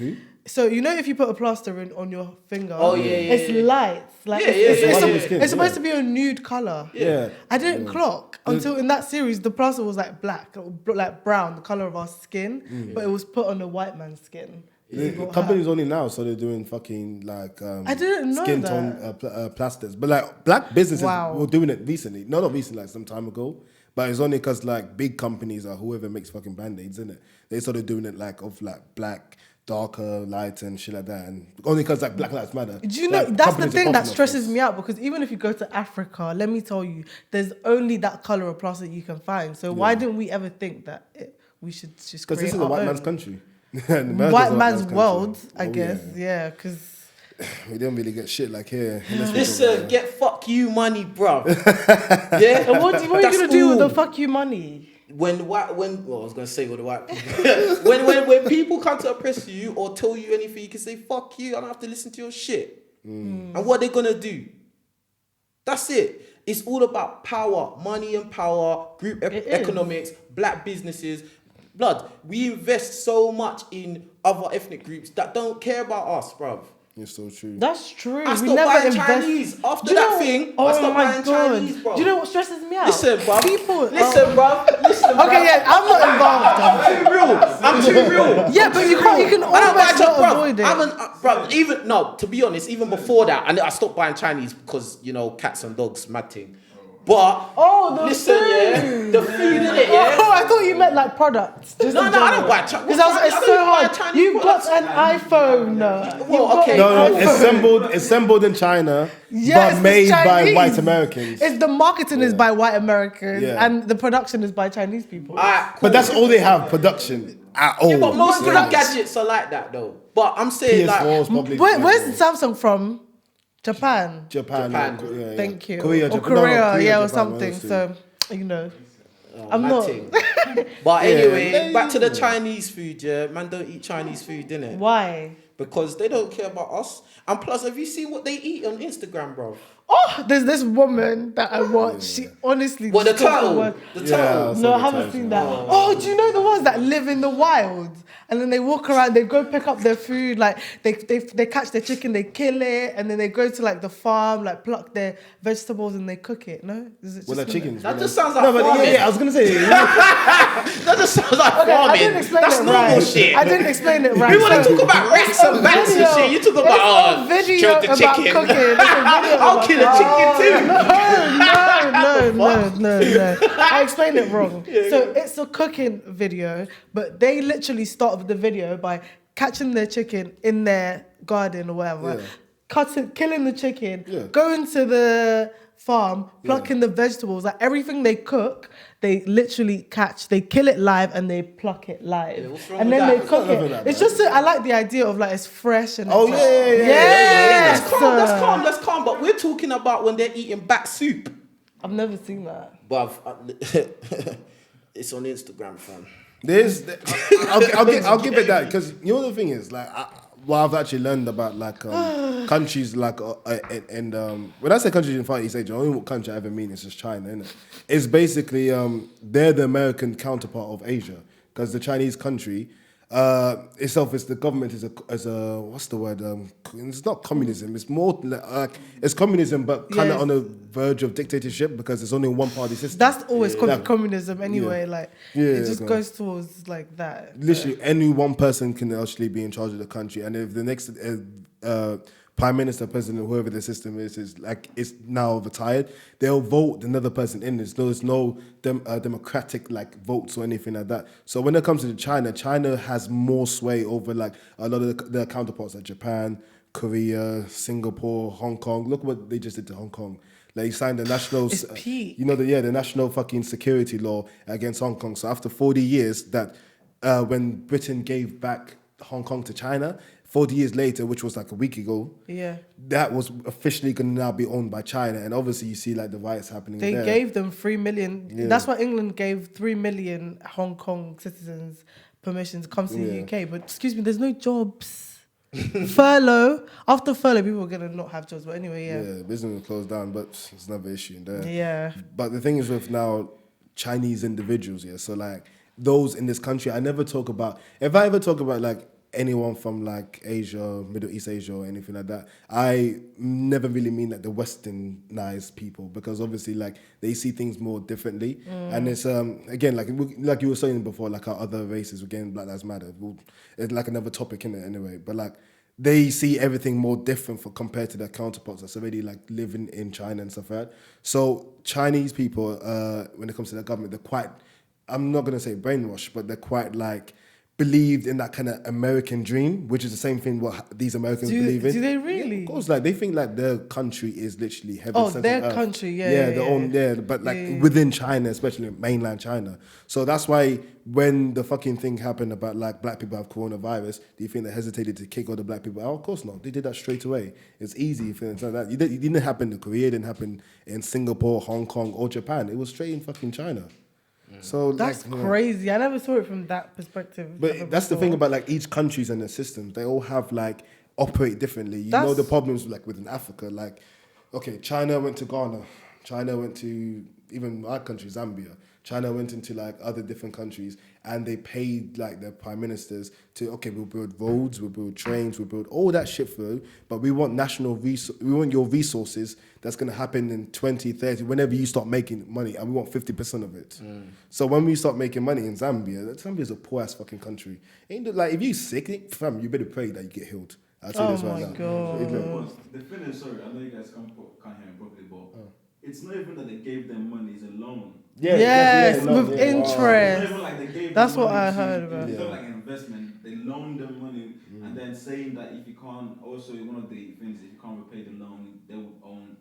So you know if you put a plaster on your finger, it's light. Like it's supposed to be a nude color. Yeah. I didn't clock until in that series the plaster was like black, like brown, the color of our skin, but it was put on a white man's skin. The companies only now, so they're doing fucking like I didn't know skin that. tone plasters, but like black businesses Wow. were doing it recently. No, not recently, like some time ago. But it's only because like big companies or whoever makes fucking band-aids, innit? They started doing it like of like black darker, light, and shit like that, and only because like Black Lives Matter. Do you know like, that's the companies are thing that popping up stresses this. me out, because even if you go to Africa, let me tell you, there's only that color of plastic you can find. So why didn't we ever think that we should just Because create this is a our white own? man's country. And America's White a man's country. world, I Oh, guess. Yeah, because we didn't really get shit like here. unless we Listen, go- get fuck you money, bro. Yeah. what are you That's gonna do with the all. fuck you money? Well, I was gonna say with the white people. when people come to oppress you or tell you anything, you can say fuck you. I don't have to listen to your shit. And what they gonna do? That's it. It's all about power, money and power, group economics, black businesses. Blood, we invest so much in other ethnic groups that don't care about us, bruv. It's so true. That's true. I We stopped never buying invest. Chinese. After Do you that know- thing, I oh stopped my buying God. Chinese, bro. Do you know what stresses me out? Listen, bruv. People. Listen, bruv. Listen, bruv. Okay, yeah, I'm not involved. I'm too real. Yeah, but you can't. You can I don't buy always not Chinese, avoid it. I haven't, bro. Even no, to be honest, even before that, and I stopped buying Chinese because cats and dogs, mad thing. But the listen, yeah, food. the food in it, yeah. Oh, I thought you meant like products. Just No, in no, I don't general. buy Chinese. Because it's so hard. You've got an iPhone. Well, okay. No, assembled in China, Yes, but made it's by Chinese. white Americans. It's the marketing is by white Americans, Yeah. and the production is by Chinese people. Alright, cool. But that's all they have, production at all. Yeah, but most of the Yeah. gadgets are like that though. But I'm saying PS4's like, probably. Where's Samsung from? Japan. Japan? Japan. Yeah. Thank you. Korea, or Japan. Korea, yeah, or Japan, something. honestly. So, I'm mad not. thing. But anyway, back to the Chinese food. Yeah, man, don't eat Chinese food, innit? Why? Because they don't care about us. And plus, have you seen what they eat on Instagram, bro? Oh, there's this woman that I watch. She honestly. What, the just talks turtle? word- The Yeah, turtle? I saw No, I the haven't title. seen that. Oh, do you know the ones that live in the wild? And then they walk around, they go pick up their food, like they catch their chicken, they kill it, and then they go to like the farm, like pluck their vegetables and they cook it. No? Is it Well, just like chickens. That well, just like- sounds like No, but farming. yeah, I was gonna say. That just sounds like Okay, I farming. didn't explain That's it normal right. shit. I didn't explain it right. We want to So- talk about rats and bats and shit. You talk about It's a video kill the about chicken. cooking. It's a video I'll about kill a chicken too. No. I explained it wrong. So it's a cooking video, but they literally start the video by catching their chicken in their garden or whatever, Yeah. killing the chicken, Yeah. going to the farm, plucking the vegetables, like everything they cook, they literally catch, they kill it live and they pluck it live. Yeah, what's wrong And with then that? they There's cook nothing it. like It's that. just, I like the idea of like it's fresh and Oh it's yeah. Yes. That's calm. But we're talking about when they're eating bat soup. I've never seen that. But it's on Instagram, fam. I'll give it that because you know the thing is like what I've actually learned about like countries like and when I say countries in Far East Asia, the only country I ever mean is just China, innit? It's basically they're the American counterpart of Asia because the Chinese country itself is the government is a what's the word it's not communism, it's more like it's communism but kind of Yes. on the verge of dictatorship because it's only one party system. That's always called Like, communism anyway. yeah. Like Yeah, it just yeah. goes towards like that. Literally, any one person can actually be in charge of the country, and if the next prime minister, president, whoever the system is now retired, they'll vote another person in. There's no democratic like votes or anything like that. So when it comes to China has more sway over like a lot of their counterparts like Japan, Korea, Singapore, Hong Kong. Look what they just did to Hong Kong. Like, he signed the national, It's peak. the national fucking security law against Hong Kong. So after 40 years, that when Britain gave back Hong Kong to China, 40 years later, which was like a week ago, Yeah. that was officially going to now be owned by China. And obviously, you see like the riots happening They there. gave them 3 million. Yeah. That's why England gave 3 million Hong Kong citizens permission to come to the Yeah. UK. But excuse me, there's no jobs. Furlough. After furlough, people are gonna not have jobs. But anyway, Yeah, business will close down, but it's another issue there. Yeah. But the thing is with now Chinese individuals, so like those in this country, I never talk about, if I ever talk about like anyone from like Asia, Middle East Asia or anything like that, I never really mean like the westernized people because obviously like they see things more differently. And it's, again, like you were saying before, like our other races, again, Black Lives Matter, it's like another topic in it anyway, but like, they see everything more different compared to their counterparts that's already like living in China and stuff like that. So Chinese people, when it comes to their government, they're quite, I'm not going to say brainwashed, but they're quite like believed in that kind of American dream, which is the same thing what these Americans believe in. Do they really? Yeah, of course, like they think like their country is literally heaven. Oh, sent their on earth. country, their own, but like within China, especially mainland China. So that's why when the fucking thing happened about like black people have coronavirus, do you think they hesitated to kick all the black people out? Of course not. They did that straight away. It's easy for them to that. It didn't happen in Korea, it didn't happen in Singapore, Hong Kong, or Japan. It was straight in fucking China. So That's like, crazy. I never saw it from that perspective. But that's the thing about like each countries and their systems. They all have like operate differently. You know the problems like within Africa. Like, okay, China went to Ghana. China went to even our country, Zambia. China went into like other different countries and they paid like their prime ministers to, okay, we'll build roads, we'll build trains, we'll build all that shit for you, but we want we want your resources that's going to happen in 2030, whenever you start making money, and we want 50% of it. So when we start making money in Zambia's a poor ass fucking country. Ain't it, like, if you're sick, fam, you better pray that you get healed. I'll tell you this right now. God. The thing is, sorry, I know you guys can't hear me properly, but it's not even that they gave them money, it's a loan. Yes, with interest. It's not even like they gave That's them what money I heard about. It's not like an investment. They loaned them money and then saying that if you can't, also one of the things, if you can't repay the loan, they would own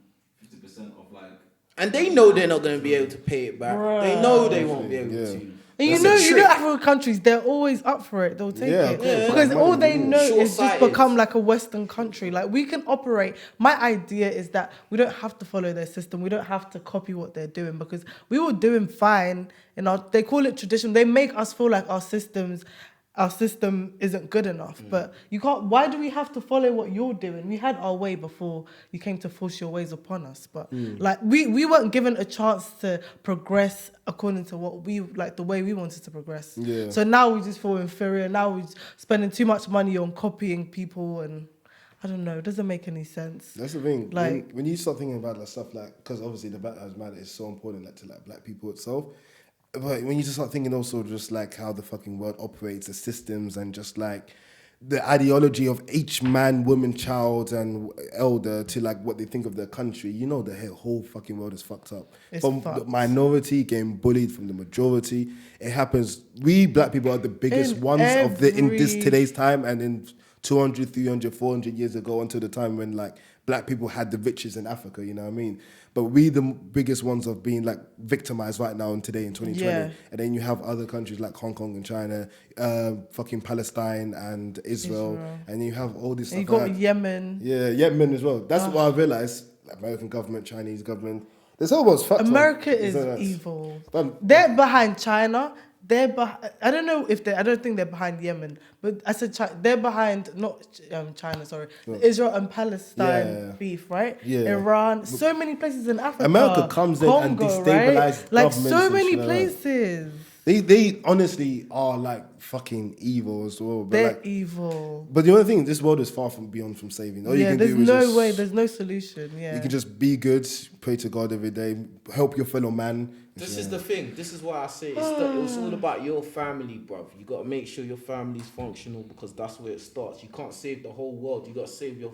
50% of like. And they know they're not going to be able to pay it back. Bruh. They know they won't be able to. And you That's a know, trick. African countries, they're always up for it. They'll take Yeah, it. of course. Because Yeah. all they know is just Short-sighted. become like a Western country. Like, we can operate. My idea is that we don't have to follow their system. We don't have to copy what they're doing, because we were doing fine. They call it tradition. They make us feel like our system isn't good enough. But you can't. Why do we have to follow what you're doing? We had our way before you came to force your ways upon us. But like we weren't given a chance to progress according to what we like, the way we wanted to progress. Yeah. So now we just feel inferior. Now we're spending too much money on copying people, and I don't know. It doesn't make any sense. That's the thing. Like, when you start thinking about that stuff, like, because obviously the Black Lives Matter is so important, like, to like black people itself. But when you just start thinking also just like how the fucking world operates, the systems, and just like the ideology of each man, woman, child, and elder to like what they think of their country, you know, the whole fucking world is fucked up. It's From fucked. the minority getting bullied from the majority, it happens. We black people are the biggest In ones in this every- today's time, and in 200, 300, 400 years ago, until the time when like black people had the riches in Africa, you know what I mean? But we the biggest ones of being like victimized right now and today in 2020. Yeah. And then you have other countries like Hong Kong and China, fucking Palestine and Israel. And you have all this And you stuff. got like that. Yemen. Yeah, Yemen as well. That's what I realized. American government, Chinese government. This whole world's fucked up. America is Isn't it? evil. But- They're behind China. I don't know if I don't think they're behind Yemen, but I said they're behind not China, sorry, Israel and Palestine beef, right? Yeah. Iran, so many places in Africa. America comes in and Congo, destabilizes right? Like governments so and many shit like that. places. They honestly are like fucking evil as well. But They're like, evil. but the only thing, this world is far from beyond from saving. All you can There's do is no just, way. There's no solution. Yeah. You can just be good, pray to God every day, help your fellow man. This is the thing. This is why I say it's all about your family, bruv. You got to make sure your family's functional, because that's where it starts. You can't save the whole world. You got to save your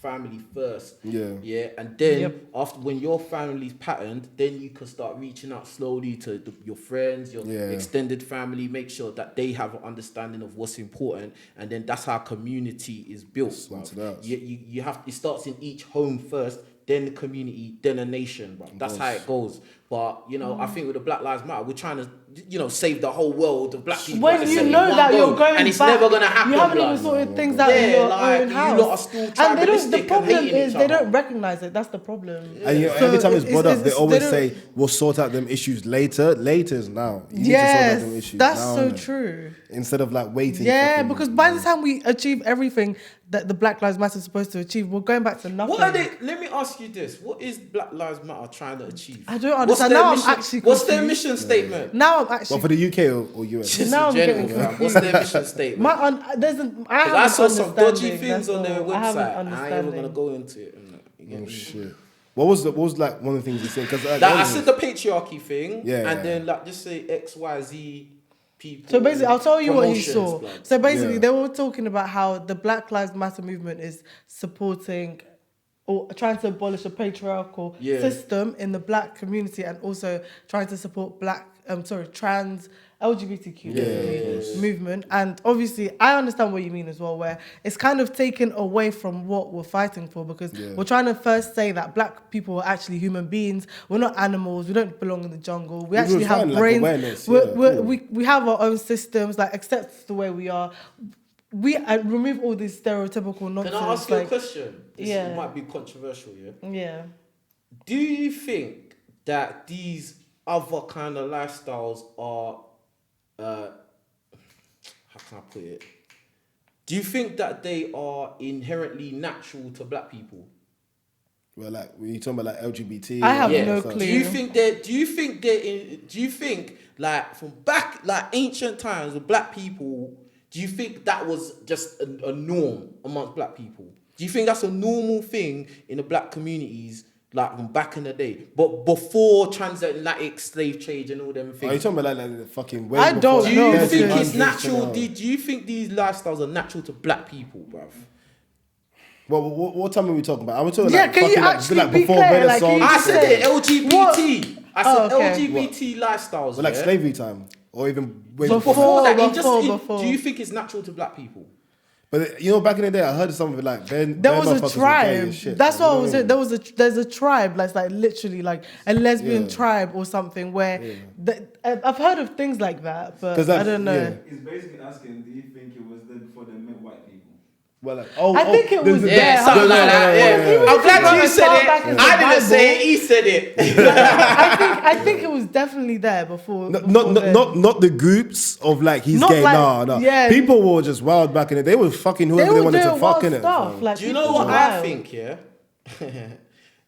family first. Yeah. And then after, when your family's patterned, then you can start reaching out slowly to your friends, your extended family. Make sure that they have an understanding of what's important, and then that's how community is built. Bruv. You have. It starts in each home first, then the community, then a nation, bro. That's how it goes. But, you know, I think with the Black Lives Matter, we're trying to, you know, save the whole world of black people. When you know that you're going and it's back, never going to happen. you haven't blood. even sorted things out in your own house. You lot are still and they don't, tribalistic the and problem hating is each they other. don't recognize it. That's the problem. And you know, So every time it's brought up, they always don't- say, we'll sort out them issues later. Later is now. You need to sort out Yes, them issues that's now, so innit? true. Instead of like waiting. Yeah, fucking- because by the time we achieve everything that the Black Lives Matter is supposed to achieve, we're going back to nothing. What are they? Let me ask you this: what is Black Lives Matter trying to achieve? I don't What's understand. their Now I'm mission? actually What's their confused. mission statement? Now I'm What, actually. for the UK or US? Just Now in I'm general, getting fam. What's their mission statement? I I saw some dodgy understanding, things that's on their all. I haven't website. I ain't even understanding. gonna go into it. You get Oh me? shit. What was like one of the things you said? Because I said the patriarchy thing, Yeah. and then like just say XYZ people. So basically, I'll tell you what he promotions, saw. blood. So basically, Yeah. they were talking about how the Black Lives Matter movement is supporting or trying to abolish a patriarchal Yeah. system in the black community, and also trying to support trans LGBTQ Yeah. movement. And obviously, I understand what you mean as well, where it's kind of taken away from what we're fighting for, because we're trying to first say that black people are actually human beings. We're not animals. We don't belong in the jungle. We actually have find, brains. awareness. We have our own systems. Like, accept the way we are. We remove all this stereotypical nonsense. Can I ask you a question? This yeah. might be controversial, yeah? Yeah. Do you think that these other kind of lifestyles are, how can I put it? Do you think that they are inherently natural to black people? Well, like when you talking about like LGBT, I have Yeah. no stuff. clue. Do you think like from back like ancient times with black people, do you think that was just a norm amongst black people? Do you think that's a normal thing in the black communities, like from back in the day, but before transatlantic slave trade and all them things? Are you talking about like the fucking way I before, don't like, Do you know, think because- it's natural? Do you think these lifestyles are natural to black people, bruv? Well, what time are we talking about? Are we talking Yeah, like can you fucking actually like be before clear? Like, Renaissance? I said it, LGBT. I said Oh, okay. LGBT lifestyles. Well, like yeah? slavery time, or even way Before that, before. do you think it's natural to black people? But you know, back in the day, I heard something like There was a tribe. That's what I was saying. There's a tribe that's like literally like a lesbian tribe or something where I've heard of things like that, but I don't know. Yeah. It's basically asking, do you think it was there before they met white people? Well, like, I think it was there. Yeah, something like that. Yeah. I'm glad you said it. Back in the I didn't Bible, say it. He said it. I think it was definitely there before. Not the groups of like he's Not gay. like- No. yeah. People were just wild back in it. They were fucking They whoever they were wanted to doing fuck wild in it. stuff. Like, Do you know people what were I wild. think? Yeah.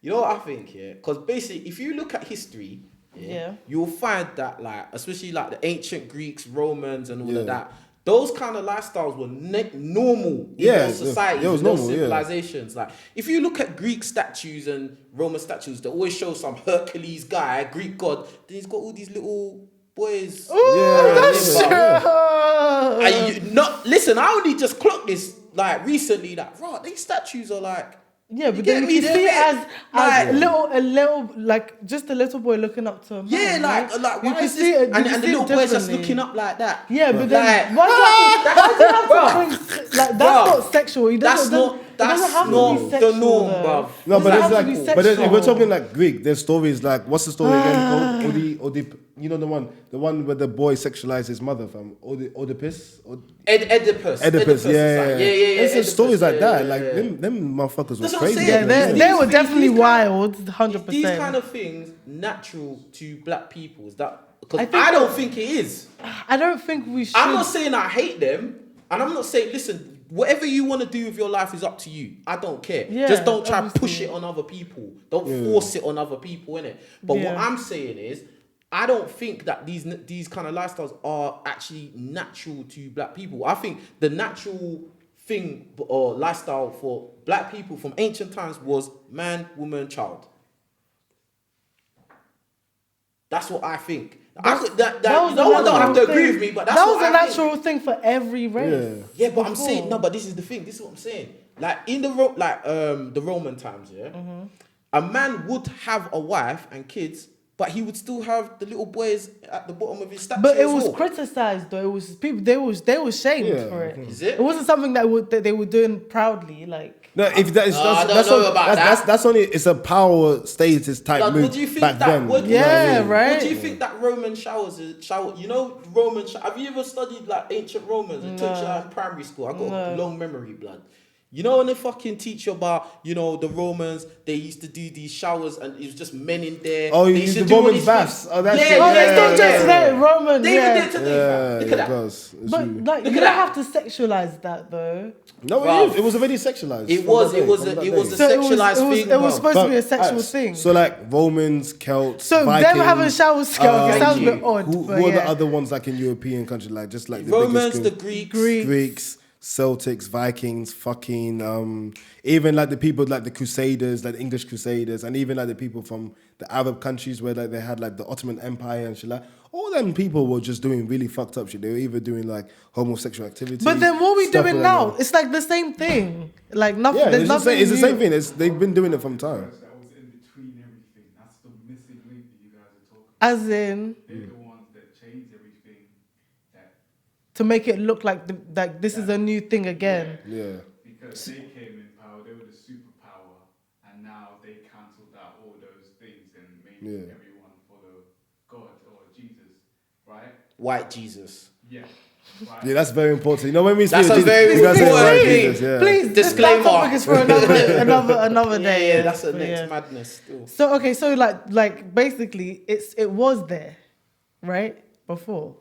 You know what I think? Yeah. Because basically, if you look at history, Yeah. you'll find that like, especially like the ancient Greeks, Romans, and all Yeah. of that. Those kind of lifestyles were normal in Yeah, those societies, it was in those normal, yeah. civilizations. Like, if you look at Greek statues and Roman statues, they always show some Hercules guy, Greek god. Then he's got all these little boys. Ooh, that's yeah. true. And you, listen, I only just clocked this like recently. That right, these statues are like. Yeah, but You then get you me? can see it They're as like- a little, like just a little boy looking up to a man. Yeah, right? like you why can is see this? it, you And can the see little it boy's just differently. looking up like that. Yeah, but then Like, why do you have to bruh, bring, like that's bruh, not sexual. It that's doesn't, not it doesn't that's have to not be the sexual, norm, though. bruv. No, It but doesn't it's have to like, be but if we're sexual. talking like Greek, there's stories like, what's the story again called? You know the one where the boy sexualized his mother, fam. Oedipus. Oedipus. Oedipus, yeah. It's Oedipus, stories like that. yeah, Like yeah. them motherfuckers were That's what I'm crazy. saying. Yeah, they were These definitely kind- wild, 100%. These kind of things natural to black people. Is that because I think I don't think it is. I don't think we should. I'm not saying I hate them, and I'm not saying listen. Whatever you want to do with your life is up to you. I don't care. Yeah, Just don't try to obviously. push it on other people. Don't force it on other people, innit? But Yeah. what I'm saying is, I don't think that these kind of lifestyles are actually natural to black people. I think the natural thing or lifestyle for black people from ancient times was man, woman, child. That's what I think. That was No one the don't have to natural agree thing. with me, but that's that what was a I think. natural thing for every race. Yeah, but I'm Before. saying no. But this is the thing. This is what I'm saying. Like in the Roman times, yeah, a man would have a wife and kids, but he would still have the little boys at the bottom of his statue. But it as was well. criticized though. It was people. They were shamed Yeah. for it. Is it? It wasn't something that they were doing proudly. Like No, if that is I don't know about that. that's only it's a power status type Like, move what do you think back that then. would- You know what I Yeah, mean? right. What do you think that Roman shower? You know, Roman. Have you ever studied like ancient Romans? It took you out in primary school. I got a long memory, blood. You know when they fucking teach you about, the Romans, they used to do these showers and it was just men in there. Oh, They you used the to do all Roman these baths. things. Oh, that's Yeah, it. oh, yeah, it's not yeah, just yeah. that Roman. They even Yeah. did today, Yeah, fam. Look it at that. does. It's But true. like Look you at don't that. have to sexualize that though. No, Bruv. it was already sexualized. It from was- that it day, was from a- that it day. was a So sexualized thing, It was bro. supposed to be a But, sexual alright, thing. So like Romans, Celts, So Vikings, them having showers scale Thank sounds a you. bit odd. Who but are yeah. the other ones like in European countries, like just like the Romans, biggest the Greeks. Greeks. Greeks, Celtics, Vikings, fucking even like the people like the Crusaders, like the English Crusaders, and even like the people from the Arab countries where like they had like the Ottoman Empire and shit like. All them people were just doing really fucked up shit. They were either doing like homosexual activity. But then what are we stuff doing like now? that. It's like the same thing. Like nothing. Yeah, there's it's, nothing. it's the new. same thing. They've been doing it from time. That was in between everything. That's the missing link that you guys are talking about. As in They're the ones that change everything. That to make it look like this is a new thing again. Yeah. because they came in power, they were the superpower, and now they cancelled out all those things and made everyone follow God or Jesus, right? White Jesus. Yeah. Right. Yeah, that's very important. You know when we speak That's a Jesus, very we gotta say important white thing. Jesus, yeah. Please, Disclaimer. that topic is for another day. Yeah, that's a But next madness still. So okay, so like basically, it was there, right, before.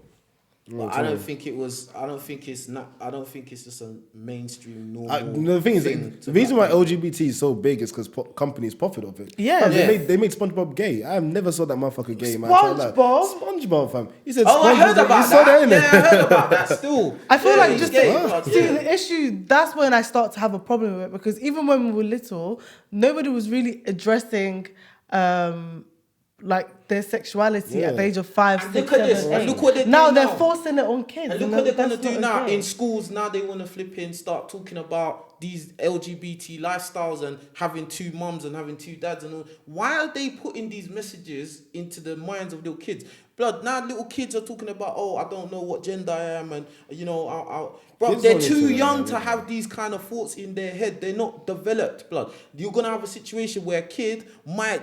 But I don't think it was. I don't think it's not. I don't think it's just a mainstream normal. No, the thing is, thing the reason why black LGBT is so big is because companies profit off it. Yeah. Fam, Yeah. They made SpongeBob gay. I never saw that motherfucker gay in my entire life. SpongeBob? fam. He said, Oh, I heard SpongeBob, about you saw that. innit? Yeah, I heard about that. Still, I feel Yeah, like he's just gay, the, blood, see yeah. the issue. That's when I start to have a problem with it because even when we were little, nobody was really addressing like their sexuality at the age of 5, And 6, look at 7, this. 8. And look what they're now doing they're now. forcing it on kids. And look what they're gonna that's do not now okay. in schools. Now they want to flip in, start talking about these LGBT lifestyles and having two mums and having two dads and all. Why are they putting these messages into the minds of little kids? Blood. Now little kids are talking about, oh, I don't know what gender I am, and you know, bro, Kids they're don't need too to young know, to yeah. have these kind of thoughts in their head. They're not developed. Blood. You're gonna have a situation where a kid might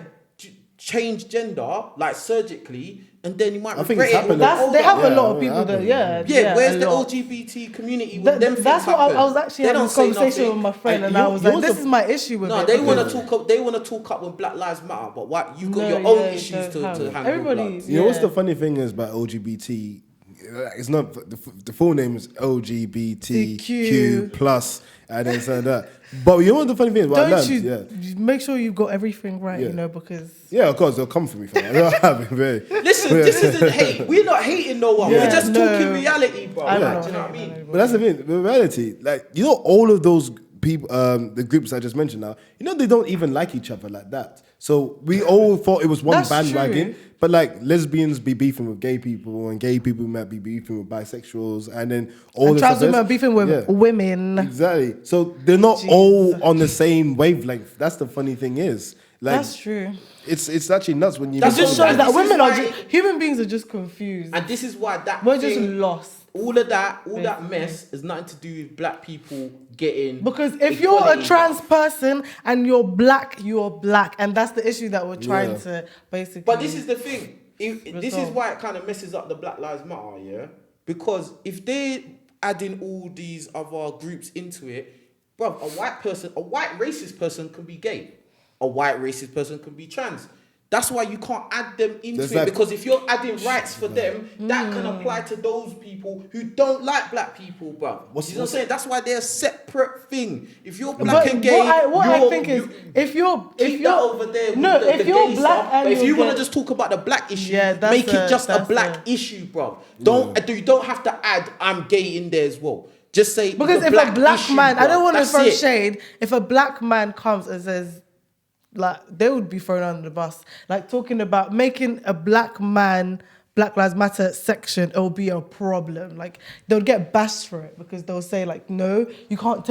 change gender like surgically, and then you might I think regret it's it. happened. when That's, they're they have older. a lot of Yeah, people it that, happened. Yeah, where's a the lot. LGBT community when them things That's what happen? I was actually They having don't this say conversation nothing. with my friend, and you- I was you like, "This also- is my issue with No, it." they because- want to talk up. They want to talk up when Black Lives Matter, but what you got No, your yeah, own you issues don't to have it. handle. Everybody- blood. You know what's Yeah. the funny thing is about LGBT? It's not the full name is LGBTQ plus, and then so that. But you know what the funny thing is? What I Don't learned, you you make sure you've got everything right, Yeah. you know, because yeah, of course they'll come for me for that. I don't have it, very. Listen, this isn't hate. We're not hating no one. Yeah, We're just no. talking reality, bro. I Like, don't do you know what I know. mean? But that's the thing. The reality, like you know, all of those people, the groups I just mentioned now, you know, they don't even like each other like that. So we all thought it was one That's bandwagon. true. But like lesbians be beefing with gay people, and gay people might be beefing with bisexuals, and then all and this trans other- women are beefing with Yeah. women. Exactly. So they're not Jeez. all on the same wavelength. That's the funny thing is. Like That's true. it's actually nuts when you That's It just what- shows and that this is women are why- human beings are just confused. And this is why that We're just thing, lost. all of that, all that Basically. mess has nothing to do with black people getting. Because if you're a equality, trans bro. person and you're black, and that's the issue that we're trying Yeah. to basically. But this is the thing. This is Resolve. why it kind of messes up the Black Lives Matter, yeah? Because if they adding all these other groups into it, bro, a white racist person can be gay. A white racist person can be trans. That's why you can't add them into There's it, that- because if you're adding rights for them, that can apply to those people who don't like black people, bro. You know what I'm saying? That's why they're a separate thing. If you're black and gay, what I you're- think is if you're keep that over there. With no, the if you're gay black stuff. and But if you're you want to gay- just talk about the black issue, Yeah, that's make it just a that's black issue, bro. You don't have to add I'm gay in there as well. Just say because the if a black issue, man, I bro. don't want to That's throw it. shade. If a black man comes and says, like, they would be thrown under the bus. Like talking about making a black man Black Lives Matter section, it will be a problem. Like they'll get bashed for it because they'll say like, no, you can't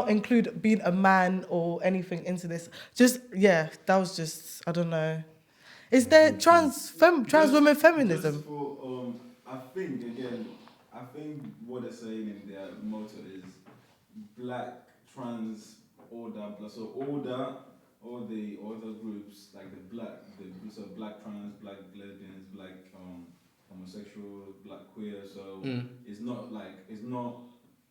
include being a man or anything into this. That was just, I don't know. Is there trans women feminism? Just for, I think what they're saying in their motto is black trans order. So order, all the other groups like so black trans, black lesbians, black homosexual, black queer. So it's not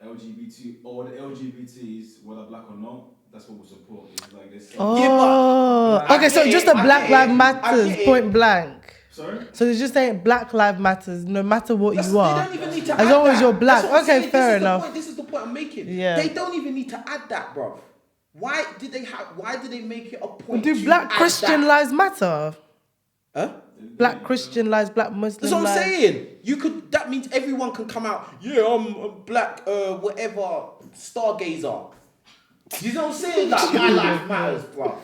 LGBT. All the LGBTs, whether black or not, that's what we support. It's like they say. Oh, I okay. So get just it, a I Black get it, Lives I Matters get it. point blank. Sorry. So they're just saying Black Lives Matters, no matter what you are, They don't even need to as add long as that. you're black. That's what I'm Okay, saying. fair This is the enough. point. This is the point I'm making. Yeah. They don't even need to add that, bro. Why did they make it a point? Do to Black add Christian that? lives matter? Huh? Black Christian lives, black Muslim That's what I'm lives. saying. That means everyone can come out. Yeah, I'm black. Whatever. Stargazer. You know what I'm saying? Like my life matters, bro.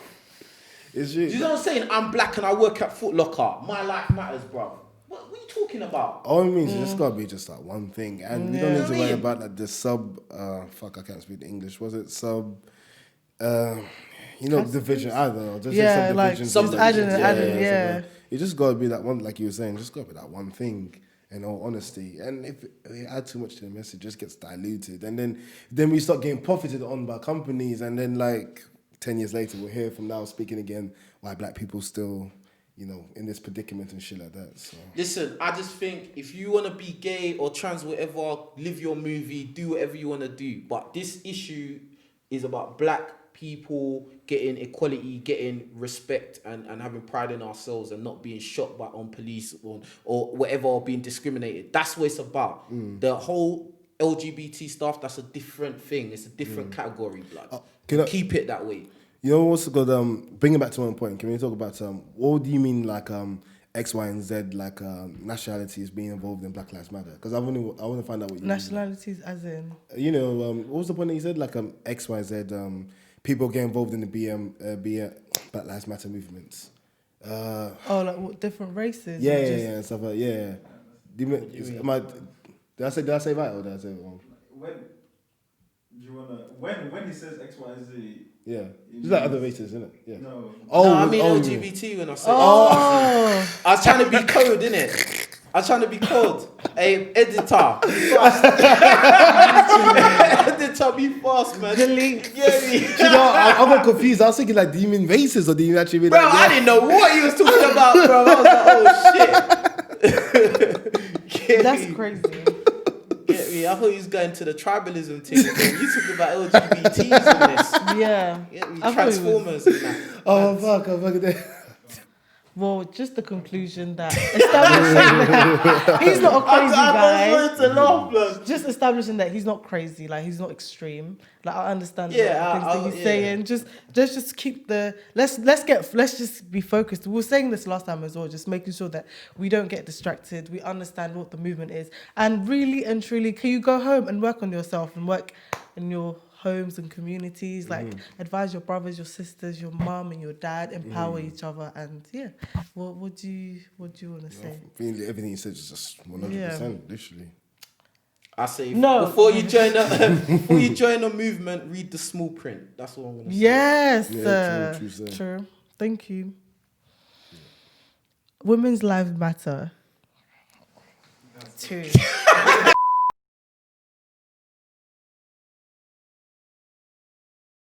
It's true. You know what I'm saying? I'm black and I work at Foot Locker. My life matters, bro. What are you talking about? All it means is it's gotta be just like one thing, and we don't need to worry Yeah. about like the sub. Fuck, I can't speak English. Was it sub? Division either. Or just Yeah, like subdivision. adding, yeah. You just gotta be that one, like you were saying. Just gotta be that one thing. In all honesty, and if we add too much to the message, it just gets diluted, and then we start getting profited on by companies, and then like 10 years later, we're here from now speaking again why black people still, in this predicament and shit like that. So Listen, I just think if you want to be gay or trans, whatever, live your movie, do whatever you want to do. But this issue is about black people getting equality, getting respect, and having pride in ourselves and not being shot by on police or whatever, or being discriminated. That's what it's about. The whole LGBT stuff, that's a different thing. It's a different category, blood. Keep it that way. You know what's good? Bring it back to one point. Can we talk about what do you mean like X, Y, and Z like nationalities being involved in Black Lives Matter? Because I want to find out what you Nationalities, as in what was the point that you said like X, Y, Z people get involved in the Black Lives Matter movements. like what different races? Yeah, or just- and stuff like Did I say right or did I say it wrong? When he says X, Y, Z? Yeah, it's like other races, isn't it? Yeah. No. No, I mean LGBT when I say I was trying to be code, innit? I was trying to be code. Hey, editor. Editor, be fast, man. Delete. Yeah, me. I got confused. I was thinking like, do you mean racist or do you actually mean Bro, like, I didn't know what he was talking about, bro. I was like, oh, shit. That's crazy. Get me? I thought he was going to the tribalism thing. You talking about LGBTs and this. Yeah. Get me? I thought he was- Transformers and that. Oh fuck! I fucking Well, just the conclusion that establishing he's not a crazy guy. I was going to laugh, blood. Just establishing that he's not crazy, like he's not extreme. Like I understand Yeah, the things that he's yeah. saying. Just keep the let's just be focused. We were saying this last time as well, just making sure that we don't get distracted. We understand what the movement is, and really and truly, can you go home and work on yourself and work in your homes and communities, like advise your brothers, your sisters, your mum and your dad, empower each other, and what do you want to say? everything you said is just 100%, literally. I say No. before you join a movement, read the small print. That's what I'm gonna say. Yes, Yeah, true. true. Thank you. Women's lives matter. True.